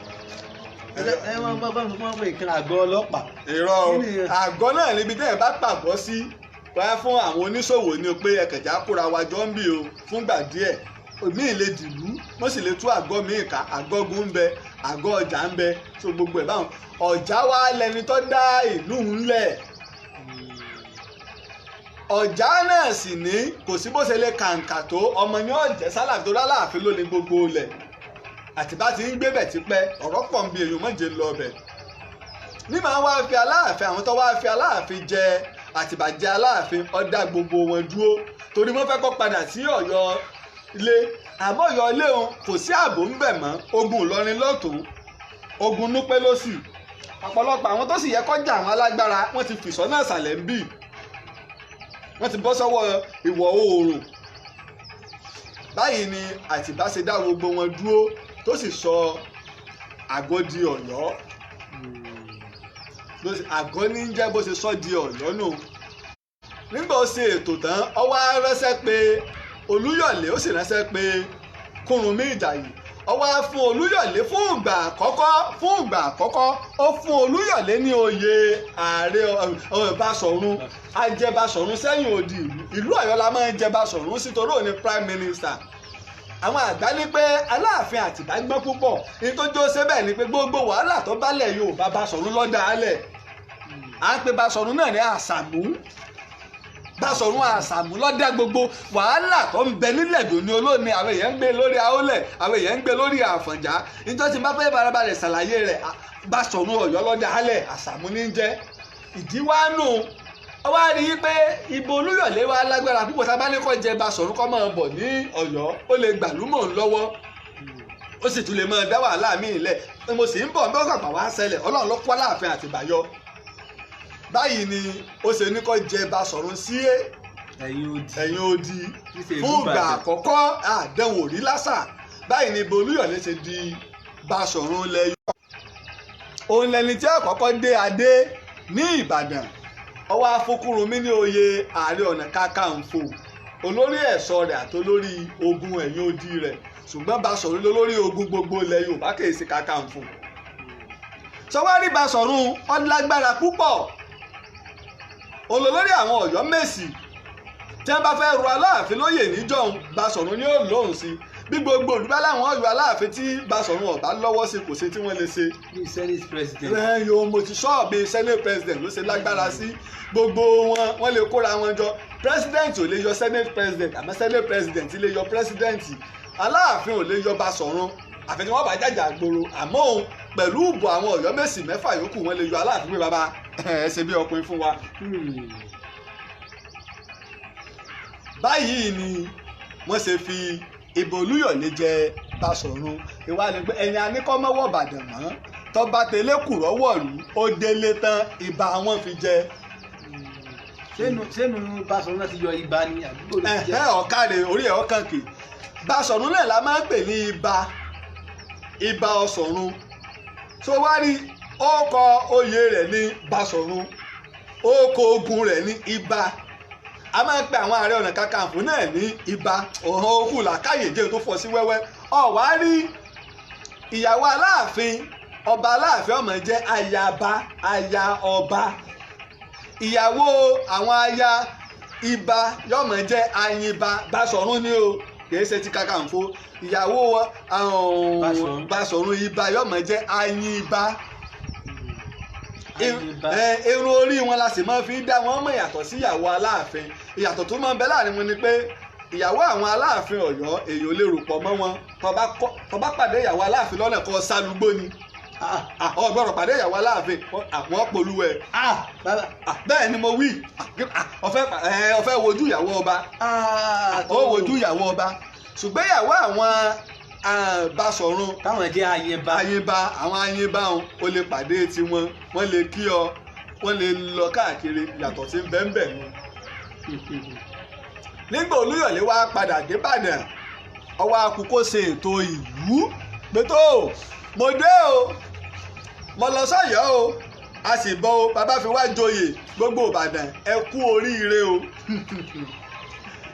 wọ́n bá pè kí àgọ́ ọlọ́pàá. irọ́ àgọ́ náà níbi tẹ́yìn bá pàgọ́ sí wáyé fún àwọn oníṣòwò ni pé ẹ̀kẹ̀já kóra wa jọ ń bì o fúngbà díẹ̀ míì lè dìlú wọ́n sì lè tú àgọ́ míì ká àgọ́gun ń bẹ àgọ́ ọjà ń bẹ tó gbogbo ẹ̀ báwọn ọjà wa lẹni tó dá ìlú ńlẹ̀ ọjà náà sì ní kò sí bó ṣe lè kàǹkà tó ọmọ ní ọ̀jẹ̀ sálàfi tó láàfin ló ní gbogbo ilẹ̀ Àtìbá ti ń gbébẹ̀ tipẹ́ ọ̀rọ̀ pọ̀ ń bi èèyàn mọ̀jẹ̀ lọ bẹ̀ nígbà wá fi Aláàfin àwọn tó wá fi Aláàfin jẹ Àtìbá jẹ Aláàfin ó dá gbogbo wọn dúró torí wọ́n fẹ́ kó padà sí Ọ̀yọ́ ilé àmọ́ Ọ̀yọ́ ilé wọn kò sí ààbò ń bẹ̀ mọ́ ogun Ìlọrin lọ́tún ogun Núpé lósì ọ̀pọ̀lọpọ̀ àwọn tó sì yẹ kó jà àwọn alágbára wọ́n ti fìṣọ́ náà sàlẹ̀ ń bì wọ́n ti bọ́ sọ́wọ́ ìwọ̀ oòrùn báyìí ni Àtìbá ṣe dá gbogbo wọn dúró tó sì sọ àgọ́ di Ọ̀yọ́ àgọ́ ní jẹ́ bó ṣe sọ di Ọ̀yọ́ nù nígbà ó ṣe ètò tán ó wá ránṣẹ́ pé Olúyọ̀lé ó sì ránṣẹ́ pé Kúrúnmí Ìjàyè ó wá fún Olúyọ̀lé fún ìgbà àkọ́kọ́ ó fún Olúyọ̀lé ní oyè ààrẹ Báṣọ̀run ajẹ Báṣọ̀run sẹ́yìn odi ìlú Ọ̀yọ́ la máa ń jẹ Báṣọ̀run sí torí òun ni prime minister àwọn àgbà ní pé Aláàfin Àtìbá gbọ́n púpọ̀ ní tó jó ṣe bẹ́ẹ̀ ni pé gbogbo wàhálà tó bálẹ̀ Yorùbá Báṣọ̀run ló dá álẹ̀ à ń pe Báṣọ̀run náà ní Àṣàmú Báṣọ̀run Àṣàmú ló dá gbogbo wàhálà tó ń bẹ nílẹ̀ dòní olóòní àwọn èèyàn ń gbé lórí Àólẹ̀ àwọn èèyàn ń gbé lórí Àfọ̀njá nítorí tí bá fẹ́ barabalẹ̀ ṣàlàyé rẹ̀ Báṣọ̀run Ọ̀yọ́ ló dá álẹ̀ Àṣàmú ní jẹ́ ìdíwánú ó wá rí i pé ìbò Olúyọ̀lé wa lágbára púpọ̀ tá a bá ní kó jẹ Báṣọ̀run kó máa bọ̀ ní Ọ̀yọ́ ó lè gbàlúmọ̀ lọ́wọ́ ó sì tún lè máa dá wàhálà míì lẹ̀ mo sì ń bọ̀ bí ó kàn pa wá ṣẹlẹ̀ Ọlọ́run ló kọ́ Aláàfin Àtìbá yọ báyìí ni ó ṣe ní kó jẹ Báṣọ̀run sí ẹ̀yìn odi fún ìgbà àkọ́kọ́ àdánwò rí lásà báyìí ni ìbò Olúyọ̀lé ṣe di Báṣọ̀run lẹ́yọ òun lẹni tí àkọ́kọ́ dé adé ní Ìbàdàn ó wá fún Kúrúnmí ní oyè Ààrẹ Ọ̀nà Kakanfò olórí ẹ̀ṣọ́ rẹ̀ àti olórí ogun ẹ̀yìn odi rẹ̀ ṣùgbọ́n Báṣọ̀run lólórí ogun gbogbo ilẹ̀ Yorùbá kìí ṣe Kakanfò sọwárí Báṣọ̀run ó lágbára púpọ̀ olólórí àwọn Ọ̀yọ́ Mèsì tí wọ́n bá fẹ́ ru Aláàfin lóyè níjọ́un Báṣọ̀run ni ó lóhùn sí bí gbogbo olùbá láwọn Ọ̀yọ́ Aláàfin tí Báṣọ̀run ọ̀bá lọ́wọ́ sí kò sí tí wọ́n lè ṣe. bí senate president. ẹ̀yọ́ mo ti sọ bí senate president ló ṣe lágbára sí gbogbo wọn lè kóra wọn jọ president ò lè yọ senate president àmọ́ senate president lè yọ president Aláàfin ò lè yọ Báṣọ̀run àfi tí wọ́n bá jàjà gbòòrò àmọ́ òun pẹ̀lú ìbò àwọn Ọ̀yọ́ Mèsì 6 yòókù wọn lè yọ Aláàfin pé bàbá ẹ ṣe bí ọkùnrin fún wa. báyìí ni wọ́n ṣe fi ìbò Olúyọ̀lé jẹ Báṣọ̀run ìwà ni pé ẹni aníkọ́mọ́wọ́ Ìbàdàn mọ́ tọ́ba tẹ́lẹ̀ kùrọ̀ wọ̀lú ó délé tán ìbà wọn fi jẹ. sẹ́nu Báṣọ̀run náà ti yọ ibà ní àdúgbò ló ti jẹ́. ọ̀kadì orí ẹ̀ ọ̀kan kì Báṣọ̀run náà la máa ń pè ní ibà Ọ̀ṣọ̀run tó wá rí ọkọ oyè rẹ̀ ní Báṣọ̀run ọkọ ogun rẹ̀ ní ibà a máa ń pe àwọn Ààrẹ Ọ̀nà Kakanfò náà ní ibà ọ̀hún okùn làkàyè jẹ́ tó fọ́ sí wẹ́wẹ́ ọ̀wá rí ìyàwó Aláàfin ọba Aláàfin ọmọ jẹ́ aya ọba ìyàwó àwọn aya ibà yọmọ jẹ́ ayinba Báṣọ̀run ni o kìí ṣe ti Kakanfò ìyàwó Báṣọ̀run ibà yọmọ jẹ́ ayinba irun orí wọn la sì máa fi dá wọn mọ̀ ìyàtọ̀ sí ìyàwó Aláàfin ìyàtọ̀ tó máa ń bẹ láàrin wọn ni pé ìyàwó àwọn Aláàfin Ọ̀yọ́ èyí ò lè rò pọ̀ mọ́ wọn tó bá pàdé ìyàwó Aláàfin lọ́nà kó sálúgbó ni ọgbọ́dọ̀ pàdé ìyàwó Aláàfin àwọn polúwẹ̀ bẹ́ẹ̀ ni mo wí ọ̀fẹ́ wojú ìyàwó ọba ó wojú ìyàwó ọba ṣùgbọ́n ìyàwó àwọn Báṣọ̀run táwọn jẹ́ ayinba àwọn ayinba o lè pàdé tiwọn wọ́n lè kí ọ wọ́n lè lọ káàkiri yàtọ̀ sí bẹ́ẹ̀nbẹ́ẹ̀ nu. nígbà Olúyọ̀lé wá padà débàdàn ọwọ́ akókó ṣe ètò ìlú pé tó mo dé o mo lọ sọ́yọ́ o a sì bọ́ o bàbá fi wá joyè gbogbo Ìbàdàn ẹ kú oríire o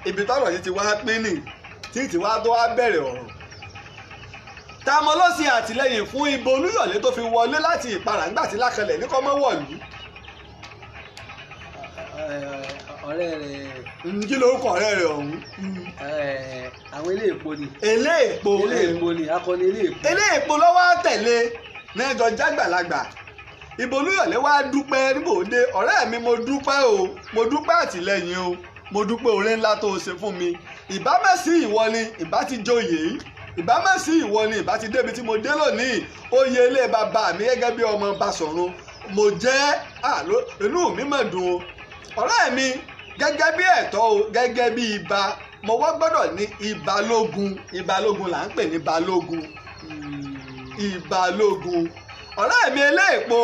ibi tọ́rọ̀ yìí ti wá pín nì tí ti wá tó wá bẹ̀rẹ̀ ọ̀rọ̀ tamọ́ ló ṣe àtìlẹ́yìn fún ìbò Olúyọ̀lé tó fi wọlé láti Ìparà nígbà tí Lákànlẹ̀ ní kọ́ mọ́ wọ̀lú. ọ̀rẹ́ rẹ̀. kí lorúkọ ọ̀rẹ́ rẹ̀ ọ̀hún. àwọn eléèpo ni. eléèpo ni akọni eléèpo. eléèpo ló wá tẹ̀lé mẹ́jọ jágbàlagbà ìbò Olúyọ̀lé wá dúpẹ́ níbo dé ọ̀rẹ́ mi mo dúpẹ́ o mo dúpẹ́ àtìlẹ́yìn o mo dúpẹ́ oore ńlá tó o ṣe fún mi ìbá mẹ́sì ìwọ ni ìbá ti joyè yìí ìbá mẹ́sì ìwọ ni ìbá ti débi tí mo dé lónìí oyè ilé bàbá mi gẹ́gẹ́ bí ọmọ Báṣọ̀run mo jẹ́ inú mi mà dùn o ọ̀rẹ́ mi gẹ́gẹ́ bí ẹ̀tọ́ o gẹ́gẹ́ bí ibà mo wá gbọ́dọ̀ ní ìbálógun là ń pè ní balógun ìbálógun ọ̀rẹ́ mi eléèpo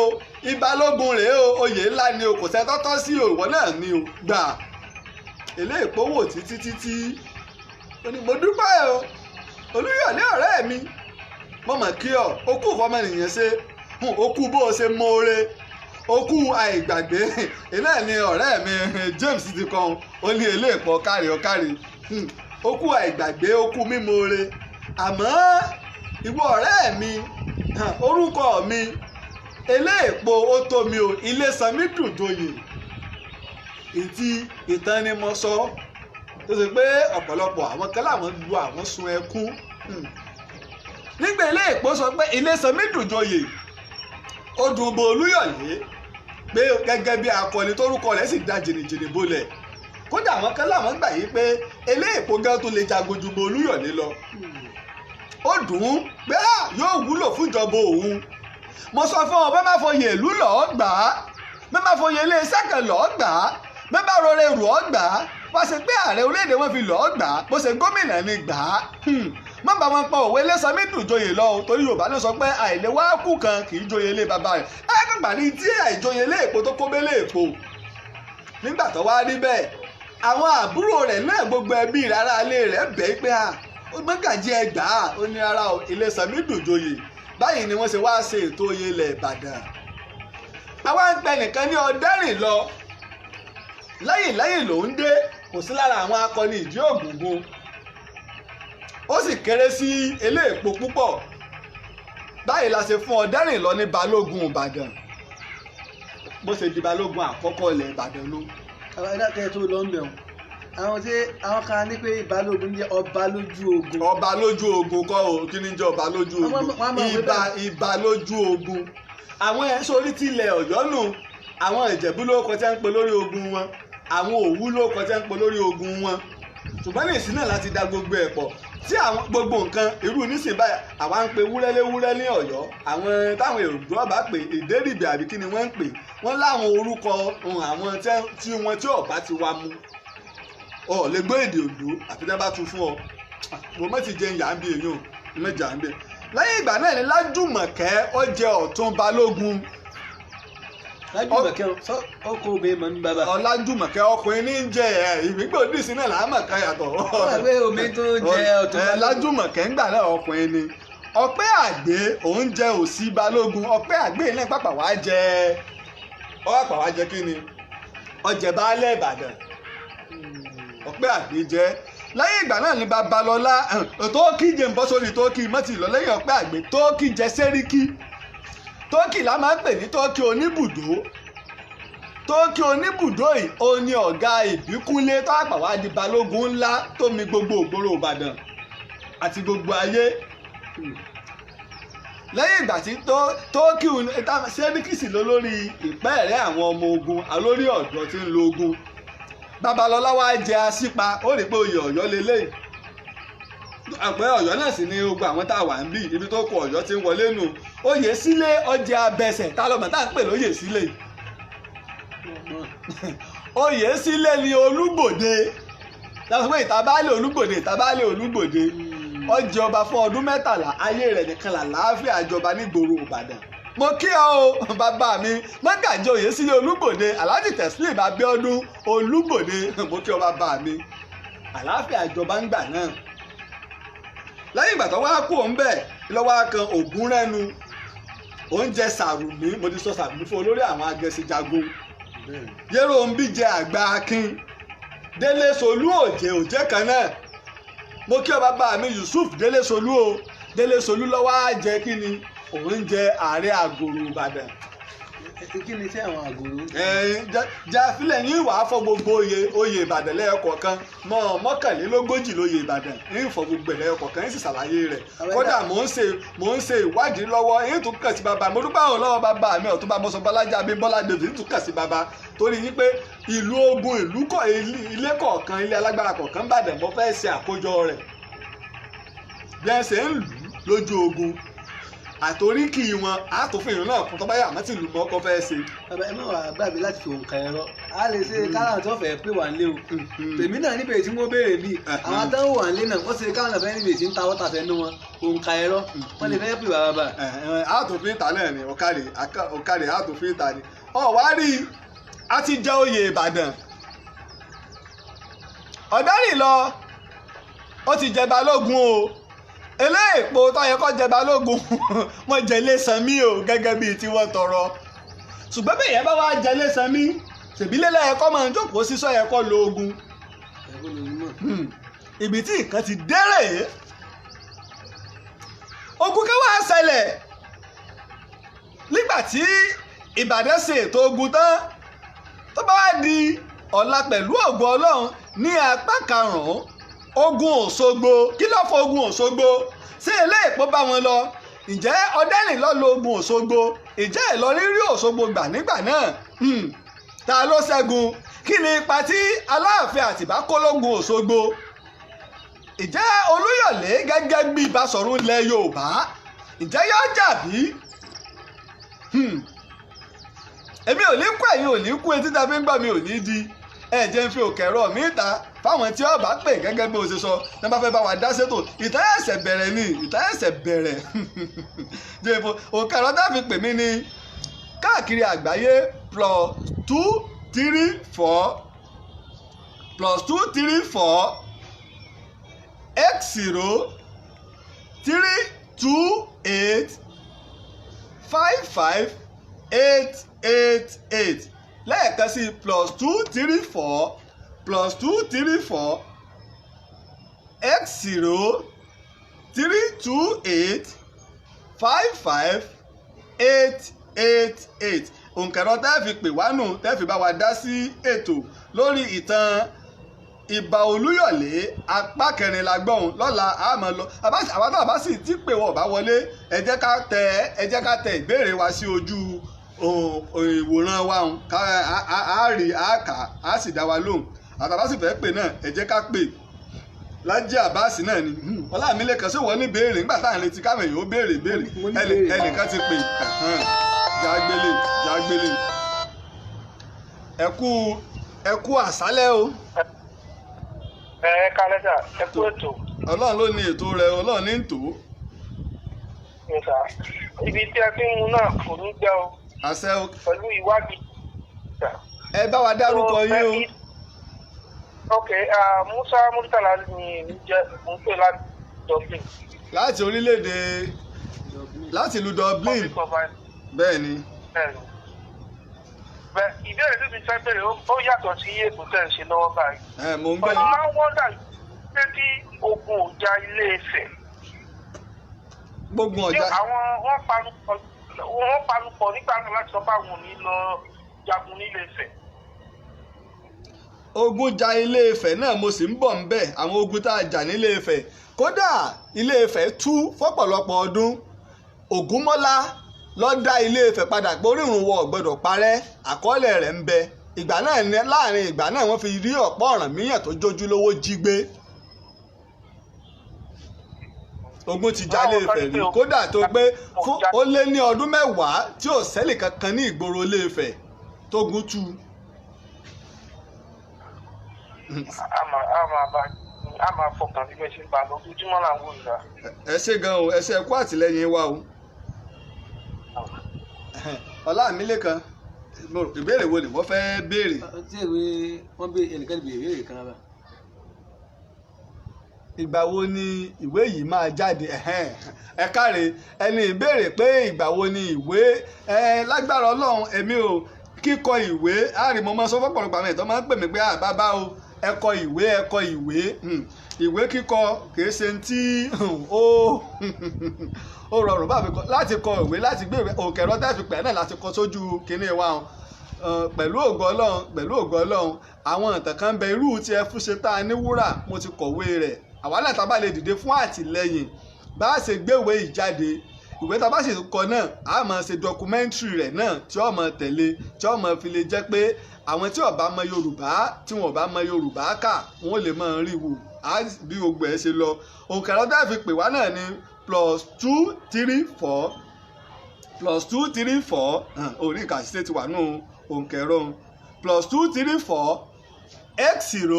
ìbálógun rèé o oyè ńlá ni o kò sẹ́ tọ́tọ́ sí o ìwọ náà ni o gbà eléèpo wò títí ó ní mo dúpẹ́ o Olúyọ̀lé ọ̀rẹ́ mi mọ̀mọ́ kí ọ okú fọmọnìyàn ṣe okú bó o ṣe mọ́ọ́rẹ́ okú àìgbàgbé iná ni ọ̀rẹ́ mi James ti kàn ó ní eléèpọ̀ ọ̀kárí okú àìgbàgbé okú mímọ́ọ́rẹ́ àmọ́ ìwọ ọ̀rẹ́ mi orúkọ mi eléèpo ó tó mi ò Ilésanmí Dùnjoyè ìtì ìtàn ni mo sọ tó ṣe pé ọ̀pọ̀lọpọ̀ àwọn kan láwọn lu àwọn sun ẹkún nígbà eléèpo sọ pé Ilésanmí Dùnjoyè ó dùn bo Olúyọ̀lé pé gẹ́gẹ́ bí akọni tórúkọ rẹ̀ sì da jìnnìjìnnì bolẹ̀ kódà àwọn kan láwọn gbà yí pé eléèpo gan tó lè jagun ju bo Olúyọ̀lé lọ ó dùn ún pé yóò wúlò fún ìjọba òun mo sọ fún ọ bẹ́ẹ̀ má fọyẹ ìlú lọ́ọ́ gbà á bẹ́ẹ̀ má fọyẹ iléeṣẹ́ kan lọ́ọ́ gbà á bẹ́ẹ̀ bá rọrẹ rù ọ́ gbà á wá ṣe pé ààrẹ orílẹ̀-èdè wọn fi lọ́ọ́ gbà á bó ṣe gómìnà ni gbà á má bá wọn pa òwe Ilésanmí Dùnjoyè lọ torí Yorùbá ló sọ pé àìlèwá kù kan kì í joyè ilé bàbá rẹ̀ ẹ gbàgbà ní tí àìjoyè ilé èpo tó kó bélé èpo nígbà tó wá rí bẹ́ẹ̀ àwọn àbúrò rẹ̀ náà gbogbo ẹbí rárá ilé rẹ̀ bẹ́ẹ̀ pé mọ́gàjí ẹgbàá ó ní ara Ilésanmí Dùnjoyè báyìí ni wọ́n ṣe wá ṣe ètò oyè ilẹ̀ Ìbàdàn àwa ń pẹ nìkan ní Ọ̀dẹ́rìnlọ lẹ́yìn ló ń dé kò sí lára àwọn akọni ìdí ògùngùn ó sì kéré sí eléèpo púpọ̀ báyìí la ṣe fún Ọ̀dẹ́rìnlọ ní balógun Ìbàdàn bó ṣe di balógun àkọ́kọ́ ilẹ̀ Ìbàdàn ló. àwọn ẹ̀dákẹ́ tó lọ ń bẹ̀rù àwọn kan ní pé balógun jẹ́ ọba lójú ogun. ọba lójú ogun kọ́ o kí ni jẹ́ ọba lójú ogun ìbà lójú ogun àwọn sórí tilẹ̀ Ọ̀yọ́ nù àwọn Ìjẹ̀bú ló kọ tẹ́ ń pe lórí ogun wọn àwọn Òwu ló kọ tẹ́ ń pe lórí ogun wọn ṣùgbọ́n ní ìsìn náà láti da gbogbo ẹ̀ pọ̀ tí àwọn gbogbo nǹkan irú nísìnyí báyìí àwa ń pe wúrẹ́lé ní Ọ̀yọ́ àwọn táwọn èrò bá pè Ìdérìbì àbí kí ni wọ́n ń pè wọ́n láwọn orúkọ àwọn tí wọ́n tí ọ̀bá ti wá mú ọ lè gbọ́ èdè Oǹdó àfi tẹ́ bá tún fún ọ mo mọ̀ ti jẹ ìyá ń bí èèyàn mẹ́jà ń bẹ. lẹ́yìn ìgbà náà ni Lájùmọ̀kẹ́ ó jẹ Ọ̀tún balógun. Lájùmọ̀kẹ́ ọkọ obìnrin mọ̀ ní bàbá. Lájùmọ̀kẹ́ ọkùnrin ní jẹ ìgbígbó díìsì náà làámọ̀ká yàtọ̀. wọ́n gbé omi tó jẹ Ọ̀tún balógun. Lájùmọ̀kẹ́ ńgbà náà ọkùnrin ni Ọ̀pẹ́ Àgbé òun jẹ Òsì balógun Ọ̀pẹ́ Àgbé náà pàpà wá jẹ kí ni ó jẹ baálẹ̀ Ìbàdàn Ọ̀pẹ́ Àgbé jẹ́ lẹ́yìn ìgbà náà ni Babalọ́lá Tóókì jẹ́ ń bọ́ sórí Tóókì mọ́tì lọ lẹ́yìn Ọ̀pẹ́ Àgbé Tóókì jẹ́ Sẹ́ríkì Tóókì la máa ń pè ní Tóókì oníbùdó Tóókì oníbùdó yìí ó ní ọ̀gá Ìbíkúnlé tó àpà wá di balógun ńlá tó mi gbogbo ògbóró Ìbàdàn àti gbogbo ayé lẹ́yìn ìgbà tí Tóókì Sẹ́ríkì sì lọ lórí ìpẹ́ẹ̀rẹ́ àwọn ọmọ ogun alórí ọ̀dọ́ tí ń lo ogun Babalọ́lá wá jẹ Asípa ó rí pé oyè Ọ̀yọ́ lélẹ́yìn àpẹ Ọ̀yọ́ náà sì ní ogun àwọn tá a wà ń bí ibi tó kọ Ọ̀yọ́ ti ń wọlé nù oyè sílé ọjà abẹsẹ̀ tá lọmọ tá à ń pè lóyè sílé oyè sílé ni Olúgbòde láti pé ìtàbálẹ̀ Olúgbòde ó jẹ ọba fún ọdún 13 ayé rẹ̀ nìkan làlàáfíà jọba nígboro Ìbàdàn mo kí ọ o bàbá mi mọ́gàjí oyè sílé Olúgbòde Alhaji Teslim Abíọ́dún Olúgbòde mo kí ọ bàbá mi àlàáfíà ìjọba ń gbà náà lẹ́yìn ìgbà tó wá kú òun bẹ́ẹ̀ lọ́wọ́ kan Ògúnrẹ́nu oúnjẹ Sàrùmí mo ti sọ Sàrùmí fún olórí àwọn agẹṣinjagun Yéròmbí jẹ Àgbà Akin Délé Solú òjẹ kan náà mo kí ọ bàbá mi Yusuf Délé Solú o Délé Solú lọ́wọ́ á jẹ kí ni òun jẹ ààrẹ àgòrò Ìbàdàn. kí ni sí àwọn àgòrò. Jàfílẹ̀ ní ìwà afọ gbogbo oyè Ìbàdàn lẹ́ẹ̀kọ̀ọ̀kan mọ́kànlélógójì lóyè Ìbàdàn ní ìfọ̀ gbogbo lẹ́ẹ̀kọ̀ọ̀kan ní sì ṣàlàyé rẹ̀ kódà mò ń ṣe ìwádìí lọ́wọ́ èyí tó kàn sí bàbá mo dúpẹ́ àwọn lọ́wọ́ bàbá mi Ọ̀túnba Mọ́sán Bọ́lájí Abímbọ́lá David tó kàn sí bàbá torí wípé ìlú ogun ilé kọ̀ọ̀kan ilé alágbára kọ̀ọ̀kan Ìbàdàn mo fẹ́ ṣe àkójọ rẹ̀ bí ẹ ṣe ń lù lójú ogun àtoríkì wọn àtòfin náà kún tó bá yà mọ́tì lù mọ́ ọkọ fẹ́ ṣe. bàbá ẹ má wàá gbàgbé láti fi òǹkà ẹ̀rọ a lè ṣe káláà tó fẹ́ pé wà nílé o tèmi náà níbẹ̀ tí wọ́n béèrè bíi àwọn atáwò wà nílé náà wọ́n ṣe káwọn náà fẹ́ níbẹ̀ tí ń ta wọ́tà fẹ́ nú wọn òǹkà ẹ̀rọ wọ́n lè fẹ́ pè wá bàbá. àtòfin ìta náà ni ọ̀kadì àtòfin ìta ni wá rí a ti jẹ oyè Ìbàdàn Ọ̀dẹ́rìnlọ ó ti jẹ balógun o eléèpo tó yẹ kó jẹ Balógun wọ́n jẹ Ilésanmí o gẹ́gẹ́ bíi tí wọ́n tọrọ ṣùgbọ́n bí ìyẹn bá wá jẹ Ilésanmí ṣèbílẹ̀ lẹ́yẹ̀kọ́ máa ń jókòó sísọ ẹ̀kọ́ lo ogun ibi tí nǹkan ti dérè ogun kan wá ṣẹlẹ̀ nígbà tí Ìbàdàn ṣe ètò ogun tán tó bá wá di ọ̀la pẹ̀lú ògo Ọlọ́run ní apá karùn-ún ogun Òṣogbo kí ló fọ ogun Òṣogbo ṣé eléèpo bá wọn lọ ǹjẹ́ Ọdẹ́rìnlọ́ lo ogun Òṣogbo ǹjẹ́ Ìlọrin rí Òṣogbo gbà nígbà náà ta ló ṣẹ́gun kí ni ipa tí Aláàfin Àtìbá kó lógun Òṣogbo ǹjẹ́ Olúyọ̀lé gẹ́gẹ́ bí Basọ̀rún ilẹ̀ Yorùbá ǹjẹ́ yóò jà bí? èmi ò ní kú ẹ̀yin ò ní kú etí tá a fi ń gbọ́ mi ò ní di ẹ̀jẹ̀ ń fi òkè rọ̀ mí ta fáwọn tí ọba pè gẹ́gẹ́ bí o ṣe sọ ní bá fẹ́ bá wa dá sétò ìtàn ẹ̀sẹ̀ bẹ̀rẹ̀ ni ìtàn ẹ̀sẹ̀ bẹ̀rẹ̀ jẹ́fọ́ òkè rọ̀ tá a fi pè mí ní káàkiri àgbáyé +234 x0 328 55888 lẹ́ẹ̀kan sí +234 x0 328 55888 òǹkẹ̀rọ tẹ́ fi pè wá nù tẹ́ fi bá wa dá sí ètò lórí ìtàn Ìbà Olúyọ̀lé apá kẹrin la gbọ́n lọ́la àmọ́ lọ àwọn tó bá sì ti pè wọ́n bá wọlé ẹ jẹ́ ká tẹ ìbéèrè wa sí ojú ìwòran wa á rí àáká á sì dá wa lóhùn àtàbá sì fẹ́ pè náà ẹ jẹ́ ká pè Lájí Àbáàsì náà ni Ọlámílékan sí wọ́n ní béèrè nígbà táwọn létí káwọn èèyàn ó béèrè ẹnìkan ti pè jágbélé ẹ kú àṣálẹ́ o. Ẹ kálẹ́ sà, ẹ kú ètò. Ọlọ́run ló ní ètò rẹ̀ Ọlọ́run ní ń tò ó. Ibi tí a ti ń mu náà kò ní jẹ́ o. Àṣẹ o. Pẹ̀lú ìwádìí. Ẹ bá wa dárúkọ yín o. Ok, Musa Murtala ni mo ń pè láti Dublin. Láti orílẹ̀-èdè láti ìlú Dublin. Bẹ́ẹ̀ ni. Ìbéèrè tó ti fẹ́ bèrè ó yàtọ̀ sí ètò tẹ̀ ń ṣe lọ́wọ́ báyìí. Mo ń gbẹ́ yín. Ọ̀nà máa ń wọ́ndà pé kí ogun ò ja Ilé-Ifẹ̀. Gbógun ọjà. Àwọn wọ́n panupọ̀ nígbà náà láti sọ pé àwọn ò ní lọ jagun ní Ilé-Ifẹ̀. Ogun ja Ilé-Ifẹ̀ náà mo sì ń bọ̀ ń bẹ̀ àwọn ogun tá a jà ní Ilé-Ifẹ̀ kódà Ilé-Ifẹ̀ tú fọ́pọ̀lọpọ̀ ọdún Ògúnmọ́lá ló dá Ilé-Ifẹ̀ padà pé orírun wọ ọ̀gbọ́dọ̀ parẹ́ àkọọ́lẹ̀ rẹ̀ ń bẹ ìgbà náà ní láàrin ìgbà náà wọ́n fi rí ọ̀pọ̀ Ọ̀rànmíyàn tó jójú lówó jí gbé ogun ti ja Ilé-Ifẹ̀ rí kódà tó pé ó lé ní ọdún 10 tí ò sẹ́lì kankan ní ìgboro Ilé-Ifẹ̀ tógun tú. a máa fọkàn sí bẹ́ẹ̀ ṣe ń bá lọ ojúmọ́ là ń wò ìlà. ẹ ṣé gan o ẹ ṣé kú àtìlẹ́yìn wa o. Ọlámílékan ìbéèrè wo ni wọ́n fẹ́ béèrè. tí ìwé wọ́n bí ẹnìkan béèrè ìbéèrè kan náà. ìgbà wo ni ìwé yìí máa jáde ẹ káre ẹni ìbéèrè pé ìgbà wo ni ìwé lágbára Ọlọ́run èmi ò kíkọ ìwé àrìmọ́ máa sọ fọ́pọ̀lọpọ̀ àwọn ìtọ́ máa ń pè mí pé bàbá o ẹ kọ ìwé kíkọ kìí ṣe tí ó rọrùn báwo láti kọ ìwé láti gbé òkè rọ́tà ìfipẹ́ náà láti kọ sójú kinní wa pẹ̀lú ògo Ọlọ́run àwọn ìtàn kan bẹ irú tí ẹ fún ṣe tá a ní wúrà mo ti kọ̀wé rẹ̀ àwa náà tá a bá lè dìde fún àtìlẹ́yìn bá a ṣe gbéwé ìjáde ìwé tá a bá sì kọ náà a máa ṣe dọkumẹ́ntìrì rẹ̀ náà tí ó máa tẹ̀lé tí ó máa fi lè jẹ́ pé àwọn tí ó bá mọ Yorùbá tí wọn ò bá mọ Yorùbá kà wọn lè máa rí wò bí gbogbo ẹ ṣe lọ òǹkà lọ́dọ̀ fi pè wá náà ní +234 orí ìkàsíṣẹ́ ti wà nù òǹkà ẹ̀rọ +234 x0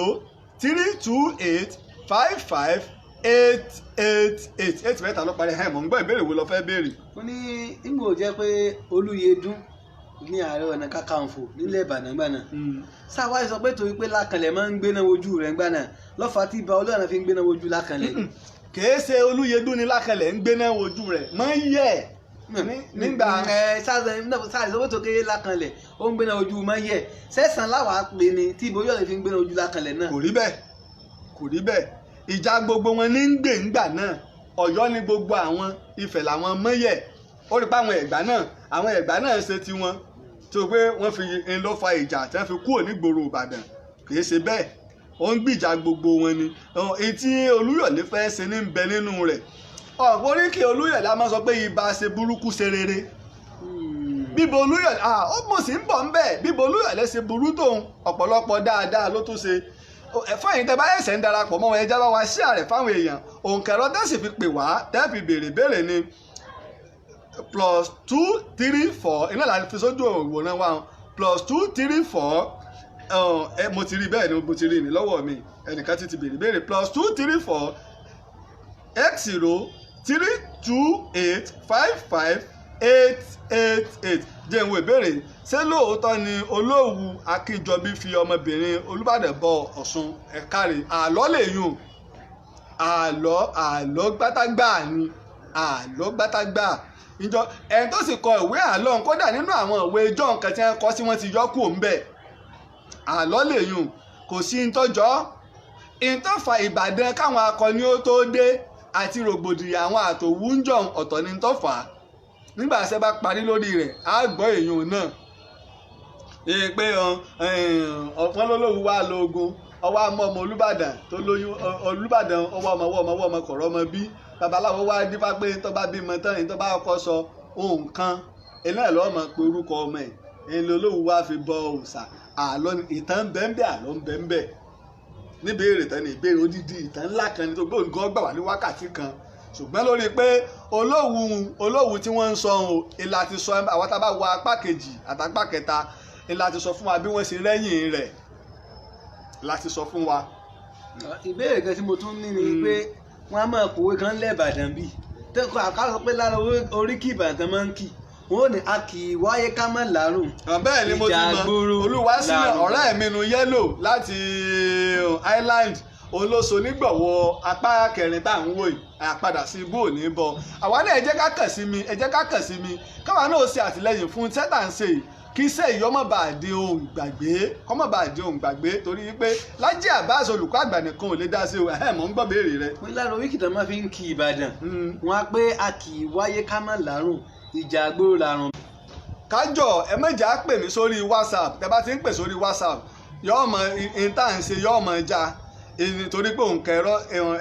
328 55888 mẹ́ta ló parí mọ̀ ń gbọ́ ìbéèrè wo lọ fẹ́ béèrè. ó ní ìgbò jẹ́ pé Olúyẹdùn ní Ààrẹ Ọ̀nà Kakanfò nílẹ̀ Ìbàdàn gbà náà sáwá sọ pé torí pé Lákànlẹ̀ máa ń gbéná wojú rẹ̀ gbà náà lọ́fà tí Ìbà Olúọ̀nà fi ń gbéná wojú Lákànlẹ̀. kìí ṣe Olúyẹdùn ní Lákànlẹ̀ ń gbéná wojú rẹ̀ mọ́ yẹ̀ nígbà sáà ìsọwọ́ tó kéré Lákànlẹ̀ ó ń gbéná ojú mọ́ yẹ̀ sẹ́sàn láwàá pè ní tí Ìbò Olúyọ̀lé fi ń gbéná ojú Lákànlẹ̀ náà. kò rí bẹ́ẹ̀ ìjà gbogbo wọn ní ń gbè ńgbà náà Ọ̀yọ́ ní gbogbo àwọn Ifẹ̀ làwọn mọ́yẹ̀ ó rí pé àwọn Ẹ̀gbá náà ṣe tiwọn tó pé wọ́n fi ń lọ fa ìjà tí wọ́n fi kúrò nígboro Ìbàdàn kìí ṣe bẹ́ẹ̀ ó ń gbìjà gbogbo wọn ni èyí tí Olúyọ̀lé fẹ́ ṣe ní bẹ nínú rẹ̀ ọ̀pọ̀ oríkì Olúyọ̀lé a máa sọ pé ibà ṣe burúkú ṣe rere bíbo Olúyọ̀lé ó mọ̀ sí ń bọ̀ ń bẹ̀ bíbo Olúyọ̀lé ṣe burú tóun ọ̀pọ̀lọpọ̀ dáadáa ló tún ṣe ẹ̀fọ́ yìí tẹ́ bá ẹ̀sẹ̀ ń darapọ̀ mọ́ wọn ẹja bá wa ṣí àrẹ̀ fáwọn èèyàn òǹkẹ̀rọ tẹ́sì fi pè wá tẹ́ fi béèrè ni +234 iná láti fi sójú òwòrán wa +234 mo ti rí bẹ́ẹ̀ ni mo ti rí ní lọ́wọ́ mi ẹnìkan ti béèrè +234 x032855888 jẹ́ ìwé ìbéèrè ṣé lóòótọ́ ni Olówu Akínjọbí fi ọmọbìnrin Olúbàdàn bọ Ọ̀ṣun ẹ̀kárẹ̀ àlọ́ lè yùn àlọ́ gbátágbà ni àlọ́ gbátágbà ìjọ ẹni tó sì kọ ìwé àlọ́ kódà nínú àwọn ìwé ìjọ nǹkan tí wọ́n kọ sí wọ́n ti yọ kúrò ńbẹ̀ àlọ́ lè yùn kò sí ìtọ́jọ́ ìtọ́fà Ìbàdàn káwọn akọni ó tó dé àti rògbòdìyàn àwọn àtòwú ń jọ ọ̀tọ̀ ní tọ́fà nígbà tí ẹ bá parí lórí rẹ̀ á gbọ́ èèyàn náà pé ọ̀pọ̀n lólówó wá lóògùn ọwọ́ àmọ́ ọmọ Olúbàdàn tó lóyún Olúbàdàn ọwọ́ ọmọ kọ̀rọ̀ ọmọ bí babaláwo wá dífá pé tó bá bímọ tán ní tó bá kọ́ sọ ohun kan eléyìí lọ́wọ́ mọ̀ pé orúkọ ọmọ ẹ̀ èyí lólówó wá fi bọ òòṣà àlọ́ ìtàn bẹ́ńbẹ́ àlọ́ ń bẹ́ńbẹ́ níbèrè tán ní ìbéèrè odidi ìtàn ńlá kan ní tó gbóhùn gan gbà wá ní wákàtí kan ṣùgbọ́n lórí pé Olówu tí wọ́n ń sọ ohun ìlà ti sọ àwọn tá a bá wọ apá kejì àtàpá kẹta ìlà ti sọ fún wa bí wọ́n ṣe rẹ́yìn rẹ̀ láti sọ fún wa. ìbéèrè kan tí mo tún ní ni pé wọ́n á máa kòwé kan lẹ́ẹ̀bàdàn bíi tẹ́kọ̀ àkàsọ pé lára oríkì Ìbàdàn máa ń kì wọ́n ò ní a kì í wáyé ká má làárùn. bẹ́ẹ̀ ni mo ti mọ Olúwasílẹ̀ ọ̀rẹ́ mi nu yẹ́lò láti Island olóso nígbọ̀wọ́ apá kẹrin tá à ń wò yìí àpadà sí ibú òní bọ àwa náà ẹ jẹ́ ká kàn sí mi káwa náà ṣe àtìlẹ́yìn fún tẹ́tà ń ṣe yìí kí iṣẹ́ yìí ọmọ bá di ohun gbàgbé torí pé Lájí Abbas olùkọ́ àgbà nìkan ò lè dá sí o mọ̀ ń gbọ́ béèrè rẹ. wọ́n lára oríkì tó máa fi ń kí Ìbàdàn wọ́n á pé a kì í wáyé ká má làárùn ìjà àgbòrò làrùn. kájọ ẹ méjà pè mí sórí WhatsApp tẹ bá ti ń pè sórí WhatsApp yọọ mọ ìta ń ṣe yọọ mọ já nítorí pé òǹkà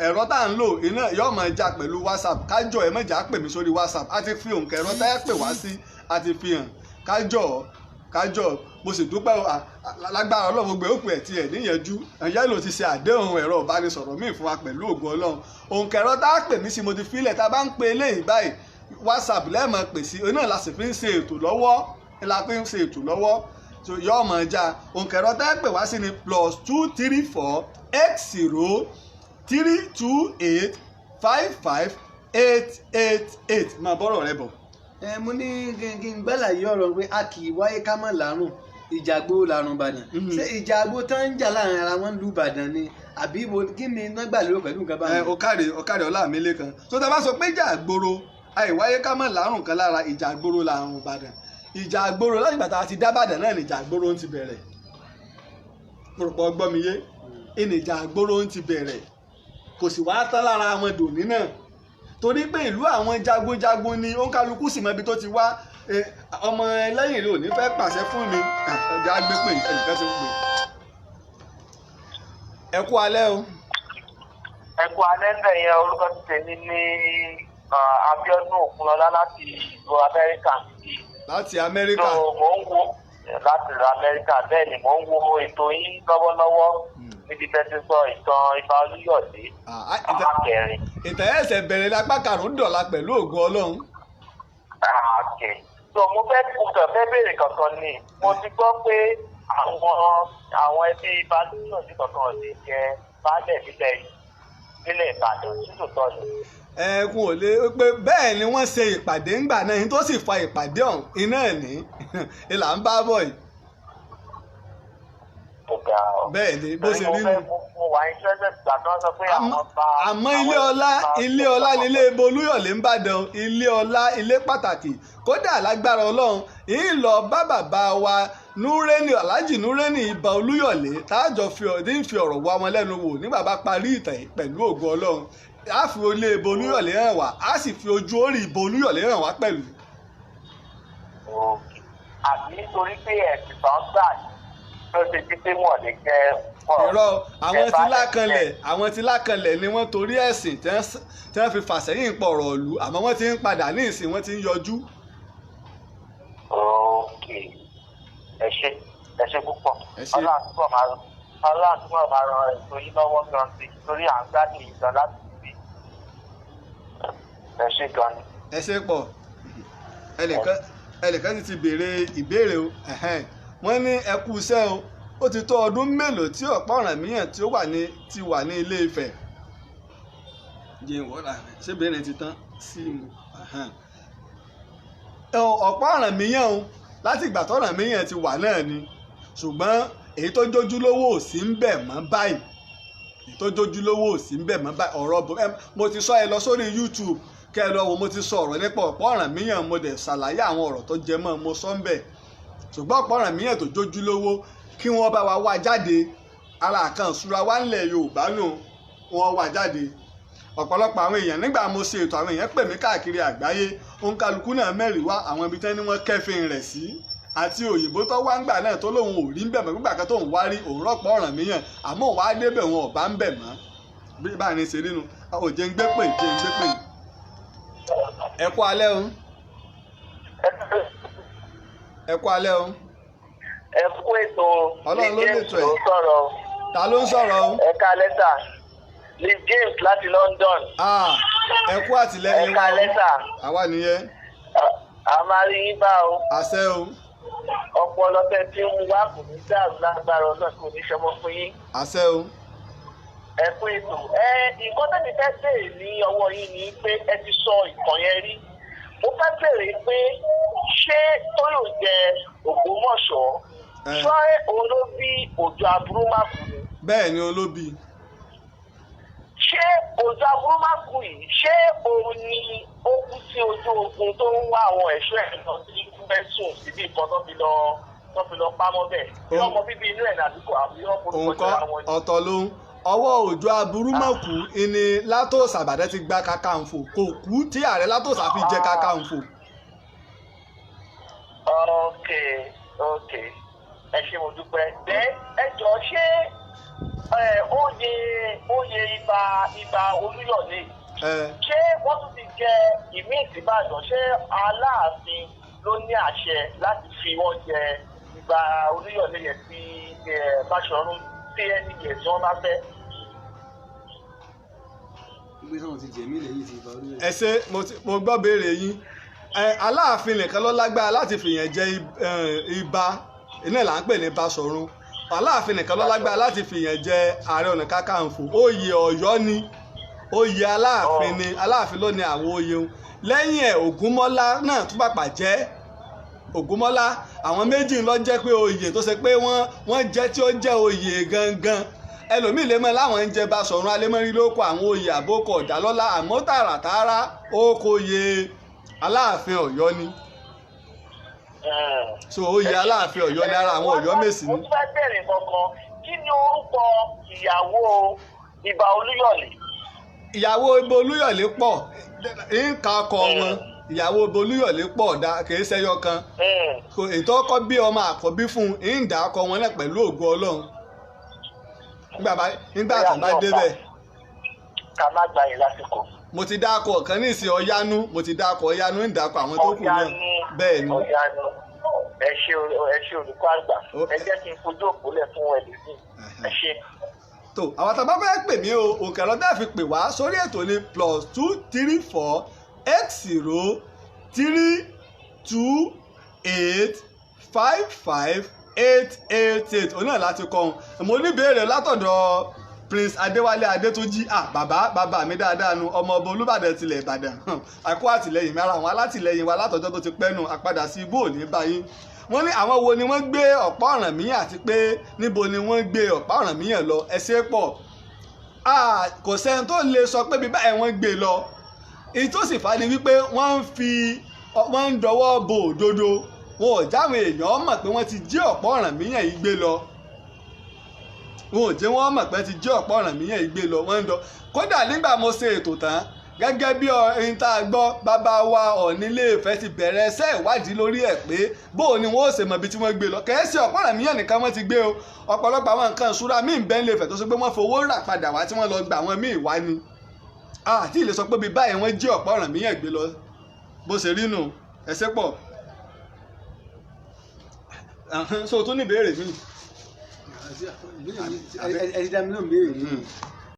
ẹ̀rọ tá à ń lò iná yọọ mọ já pẹ̀lú WhatsApp kájọ ẹ méjà pè mí sórí WhatsApp a ti fi òǹkà ẹ̀rọ tá ẹ pè wá sí a ti fi hàn kájọ mo sì dúpẹ́ lágbára Ọlọ́run gbogbo òpin ẹ̀ tiẹ̀ níyànjú Yẹ́lò ti ṣe àdéhùn ẹ̀rọ ìbánisọ̀rọ̀ míì fún wa pẹ̀lú ògùn Ọlọ́run òǹkà ẹ̀rọ tá a pè mí sí mo ti filẹ̀ tá a bá ń pe eléyìí báyìí WhatsApp lẹ́ẹ̀mọ̀ pè sí oní náà la sì fi ń ṣe ètò lọ́wọ́ so yọ ọmọ ẹja òǹkà ẹ̀rọ tá a pè wá sí ni +234 x032855888 máa bọ́rọ̀ rẹ bọ̀. mo ní kí n gbàlàyé ọ̀rọ̀ pé a kì í wáyé ká má làárùn ìjàgbó làrùn Ìbàdàn ṣé ìjàgbó tán ń jà láàrin ara wọn lu Ìbàdàn ni àbí ibo kí ni iná gbà lérò pẹ̀lú nǹkan báyìí. ọ̀kàrẹ̀ Ọlámilékan tó tá a bá sọ pé ìjà àgbòrò àìwáyé ká má làárùn kan lára ìjà àgbòrò làrùn Ìbàdàn ìjà àgbòrò láti ìgbà tá a ti dá Ìbàdàn náà ní ìjà àgbòrò ń ti bẹ̀rẹ̀ pòròpọ̀ gbọ́ mi yé ìjà àgbòrò ń ti bẹ̀rẹ̀ kò sì wá tán lára àwọn dòní náà torí pé ìlú àwọn jagunjagun ni ó ń kálukú sì mọ ibi tó ti wá ọmọ ẹlẹ́yìn rẹ̀ ò ní fẹ́ pàṣẹ fún mi ẹ̀jẹ̀ á gbé pé ẹnìkan ti ń pè. ẹ kú alẹ́ o. ẹ kú alẹ́ ń bẹ̀ yẹn orúkọ ti tèmi ní Abíọ́dún Òkunlọ́lá láti ìlú Amẹ́ríkà. láti Amẹ́ríkà. so mò ń wo láti ìlú Amẹ́ríkà bẹ́ẹ̀ ni mò ń wo ètò yín lọ́wọ́lọ́wọ́ níbi tẹ́ ti sọ ìtàn Ifá Olúyọ̀lé apá kẹrin. ìtàn ẹ̀sẹ̀ bẹ̀rẹ̀ lápá karùn-ún dọ̀la pẹ̀lú ògo Ọlọ́run. so mo fẹ́ béèrè kankan ni mo ti gbọ́ pé àwọn ẹbí Ifá Olúyọ̀lé kankan lè jẹ baálẹ̀ nílẹ̀ Ìbàdàn títò tọ́lù. ẹkùn ò lè pé bẹ́ẹ̀ ni wọ́n ṣe ìpàdé ńgbà náà yín tó sì fa ìpàdé ọ̀hún iná ẹ̀ ní ìlà ń bá bọ̀ yìí. ga ọ. bẹ́ẹ̀ ni bó ṣe rí nù. mo wà interested gbà tó ń sọ pé àwọn bá. àmọ́ ilé ọlá nílé Olúyọ̀lé ń bàdàn, ilé ọlá, ilé pàtàkì. Kódà lágbára Ọlọ́run yìí lọ bá bàbá wa Núrẹ́nì, Alhaji Núrẹ́nì Ìbà Olúyọ̀lé táàjọ fi ọ̀rọ̀ wá wọn lẹ́nu wò nígbà bá parí ìtàn pẹ̀lú ògo Ọlọ́run. A fi olé Ìbà Olúyọ̀lé hàn wá, a sì fi ojú orí Ìbà Olúyọ̀lé hàn wá pẹ̀lú. àbí nítorí pé ẹ̀sìn tó ń gbà tó ṣe jí pé wọ́n lè jẹ́ irọ́ àwọn tí lákanlẹ̀ ni wọ́n torí ẹ̀sìn tí wọ́n fi fàsẹ́yìn pọ̀ ọ̀rọ̀ ìlú, àmọ́ wọ́n ti ń padà ní ìsìn, wọ́n ti ń yọjú. ẹ ṣé púpọ̀. Ọlọ́run túbọ̀ máa ran ètò yìí lọ́wọ́ gan sí torí à ń gbádùn ìgbà láti fi. ẹ ṣé gan ni. ẹ ṣé pọ̀. ẹnìkan ti béèrè ìbéèrè o, wọ́n ní ẹ kú iṣẹ́ o, ó ti tó ọdún mélòó tí Ọ̀pá Ọ̀rànmíyàn tí ó wà ní Ilé Ifẹ̀. jẹ́ ìwọ́ra ṣé béèrè ti tán sí mu. Ọ̀pá Ọ̀rànmíyàn o láti ìgbà tọ́rànmíyàn ti wà náà ni, ṣùgbọ́n èyí tó jójúlówó ò sí ń bẹ̀ mọ́ báyìí. ọ̀rọ̀ mo ti sọ ẹ lọ sórí YouTube kẹ́ ẹ lọ wo, mo ti sọ ọ̀rọ̀ nípa Ọ̀pá Ọ̀rànmíyàn, mo dẹ̀ ṣàlàyé àwọn ọ̀rọ̀ tó jẹ mọ́, mo sọ ń bẹ̀. ṣùgbọ́n Ọ̀pá Ọ̀rànmíyàn tó jójúlówó kí wọ́n bá wa wá jáde, ara kan ìṣúra wa ńlẹ̀ Yorùbá nù, wọ́n wá jáde. ọ̀pọ̀lọpọ̀ àwọn èèyàn nígbà mo ṣe ètò, àwọn èèyàn pè mí káàkiri àgbáyé, òǹkàlùkù náà mẹ́rin wá àwọn ibi tẹ́ ni wọ́n kẹ́fìn rẹ̀ sí, àti òyìnbó tó wá ń gbà náà tó lóun ò rí ń bẹ̀ mọ́, gbígbà kan tó ń wá rí òun rọ́pò Ọ̀rànmíyàn, àmọ́ òun wá débẹ̀ wọn ò bá ń bẹ̀ mọ́. bí báyìí ní ṣe nínú jẹ́ ń gbé pè. ẹ kú alẹ́ o. ẹ kú alẹ́ o. ẹ kú ètò. Ọlọ́run ló lè tó ẹ̀. sọ̀rọ̀. ta ló ń sọ̀rọ̀ o. ẹ ká lẹ́tà Liz James láti London. ẹ kú àtìlẹ́yìn wa o. ẹ ká lẹ́tà. àwa nìyẹn. a máa rí yín bá o. àṣẹ o. ọpọlọ tẹ tí ń wá kò ní dàrú lágbára Ọlọ́run kò ní ṣọmọ fún yín. àṣẹ o. ẹ kú ètò. nǹkan tẹ́mi fẹ́ béèrè ní ọwọ́ yín ni pé ẹ ti sọ ìtàn yẹn rí. mo fẹ́ béèrè pé ṣé Tóyò jẹ Ògbómọ̀ṣọ́ ṣé òun ló bí Òjó Aburúmákù ni. bẹ́ẹ̀ ni olóbi. ṣé Òjó Aburúmákù yìí ṣé òun ni ó kú sí ojú ogun tó ń wá àwọn ẹ̀ṣọ́ ẹ̀ lọ sí fẹ́sùn síbi kan tó fi lọ pamọ́ bẹ́ẹ̀ ní ọmọ bíbí inú ẹ̀ nàdúkọ àbí ọmọ olùkọ́ àwọn ni. ọ̀tọ̀ ló ń ọwọ́ Òjó Aburúmákù ni Látòsà Ìbàdàn ti gba Kakanfò, kò kú tí ààrẹ Látòsà fi jẹ Kakanfò. ok ẹ ṣé mo dúpẹ́. ẹ jọ ṣé oyè Ìbà Olúyọ̀lé ṣé wọ́n tún ti jẹ ìmí ìtìbàdàn, ṣé Aláàfin ló ní àṣẹ láti fi wọ́n jẹ Ìbà Olúyọ̀lé yẹn sí Báṣọ̀run sí ẹni yẹn tí wọ́n bá fẹ́. ẹ ṣé mo gbọ́ béèrè yín. Aláàfin nìkan ló lágbára láti fìyàn jẹ Ìbà, iná là ń pè ní Báṣọ̀run. Aláàfin nìkan ló lágbára láti fìyàn jẹ Ààrẹ Ọ̀nà Kakanfò. oyè Ọ̀yọ́ ni, oyè Aláàfin ni, Aláàfin ló ní àwọn oyè òun. lẹ́yìn ẹ̀ Ògúnmọ́lá náà tún pàpà jẹ́ Ògúnmọ́lá. àwọn méjì ló jẹ́ pé oyè tó ṣe pé wọ́n jẹ́ tí ó jẹ́ oyè gangan. ẹlòmíì lè mọ láwọn ń jẹ Báṣọ̀run Alémọ́rí lóko àwọn oyè àbókọ Ọ̀dàlọ́lá, àmọ́ tààràtààrà ó kó oyè Aláàfin Ọ̀yọ́ ni. so oyè Aláàfin Ọ̀yọ́ ní ara àwọn Ọ̀yọ́ Mèsì ni. mo fẹ́ bẹ̀rẹ̀ kankan, kí ni orúkọ ìyàwó Ìbà Olúyọ̀lé? ìyàwó Ìbà Olúyọ̀lé pọ̀, nǹka ọkọ wọn ìyàwó Ìbà Olúyọ̀lé pọ̀ kìí ṣẹyọ kan. ètò ọkọ bí ọmọ àkọ́bí fún un ń dà ọkọ wọn náà pẹ̀lú ògo Ọlọ́run nígbà tó bá débẹ̀. ká má gba yìí lásìkò. mo ti dákọ̀ ọ̀kan ní ìsìn Ọ̀yánú, mo ti dákọ̀ Ọ̀yánú ń dákọ̀ àwọn tó kù náà. bẹ́ẹ̀ ni. Ọ̀yánú ẹ ṣé olùkọ́ àgbà, ẹ jẹ́ kí n fojú òpólẹ̀ fún ẹ̀lẹ́sì. ẹ ṣé. tó àwọn tá a bá fẹ́ pè mí o, òǹkà lọ́dà fi pè wá sórí ètò ní +234 8032855888 òun náà láti kọ́ ọ́n. mo ní ìbéèrè látọ̀dọ̀ Prince Adéwálé Adétúnjí. bàbá mi dáadáa nu ọmọ ọba Olúbàdàn tilẹ̀ Ìbàdàn. àkó àtìlẹyìn mi, ara àwọn alátìlẹyìn wa látọjọ́ tó ti pẹ́ nù, àpadà sí ibú òní báyìí. wọ́n ní àwọn wo ni wọ́n gbé ọ̀pá Ọ̀rànmíyàn àti pé níbo ni wọ́n gbé ọ̀pá Ọ̀rànmíyàn lọ ẹ ṣe pọ̀ kò sẹ́ni tó lè sọ pé bí báyìí wọ́n gbé lọ èyí tó sì fà á ni wípé wọ́n ń dọwọ́ bo òdodo wọn ò jáwé èèyàn mọ̀ pé wọ́n ti jí ọ̀pá Ọ̀rànmíyàn yìí gbé lọ wọn ò jẹ́ wọ́n mọ̀ pé ti jí ọ̀pá Ọ̀rànmíyàn yìí gbé lọ wọ́n ń dọ kódà nígbà mo ṣe ètò tán gẹ́gẹ́ bí ẹni tá a gbọ́ bàbá wa Ọọ̀ni Ilé Ifẹ̀ ti bẹ̀rẹ̀ ẹsẹ̀ ìwádìí lórí ẹ̀ pé bóò ni wọ́n ó ṣe mọ ibi tí wọ́n gbé lọ kẹ́sì ọ̀pá Ọ̀rànmíyàn nìkan wọ́n ti gbé o ọ̀pọ̀lọpọ̀ àwọn nǹkan ìṣúra míì bẹ́ẹ̀ Ilé Ifẹ̀ tó sọ pé wọ́n fowó rà padà wá tí wọ́n lọ gbà wọn míì wá ni àti ìlè sọ pé bí báyìí wọ́n jí ọ̀pá Ọ̀rànmíyàn gbé lọ bó ṣe rí nù ẹsẹ̀ pọ̀ so tó ní ìbéèrè mi. ẹni dá mi lóhùn béèrè mi.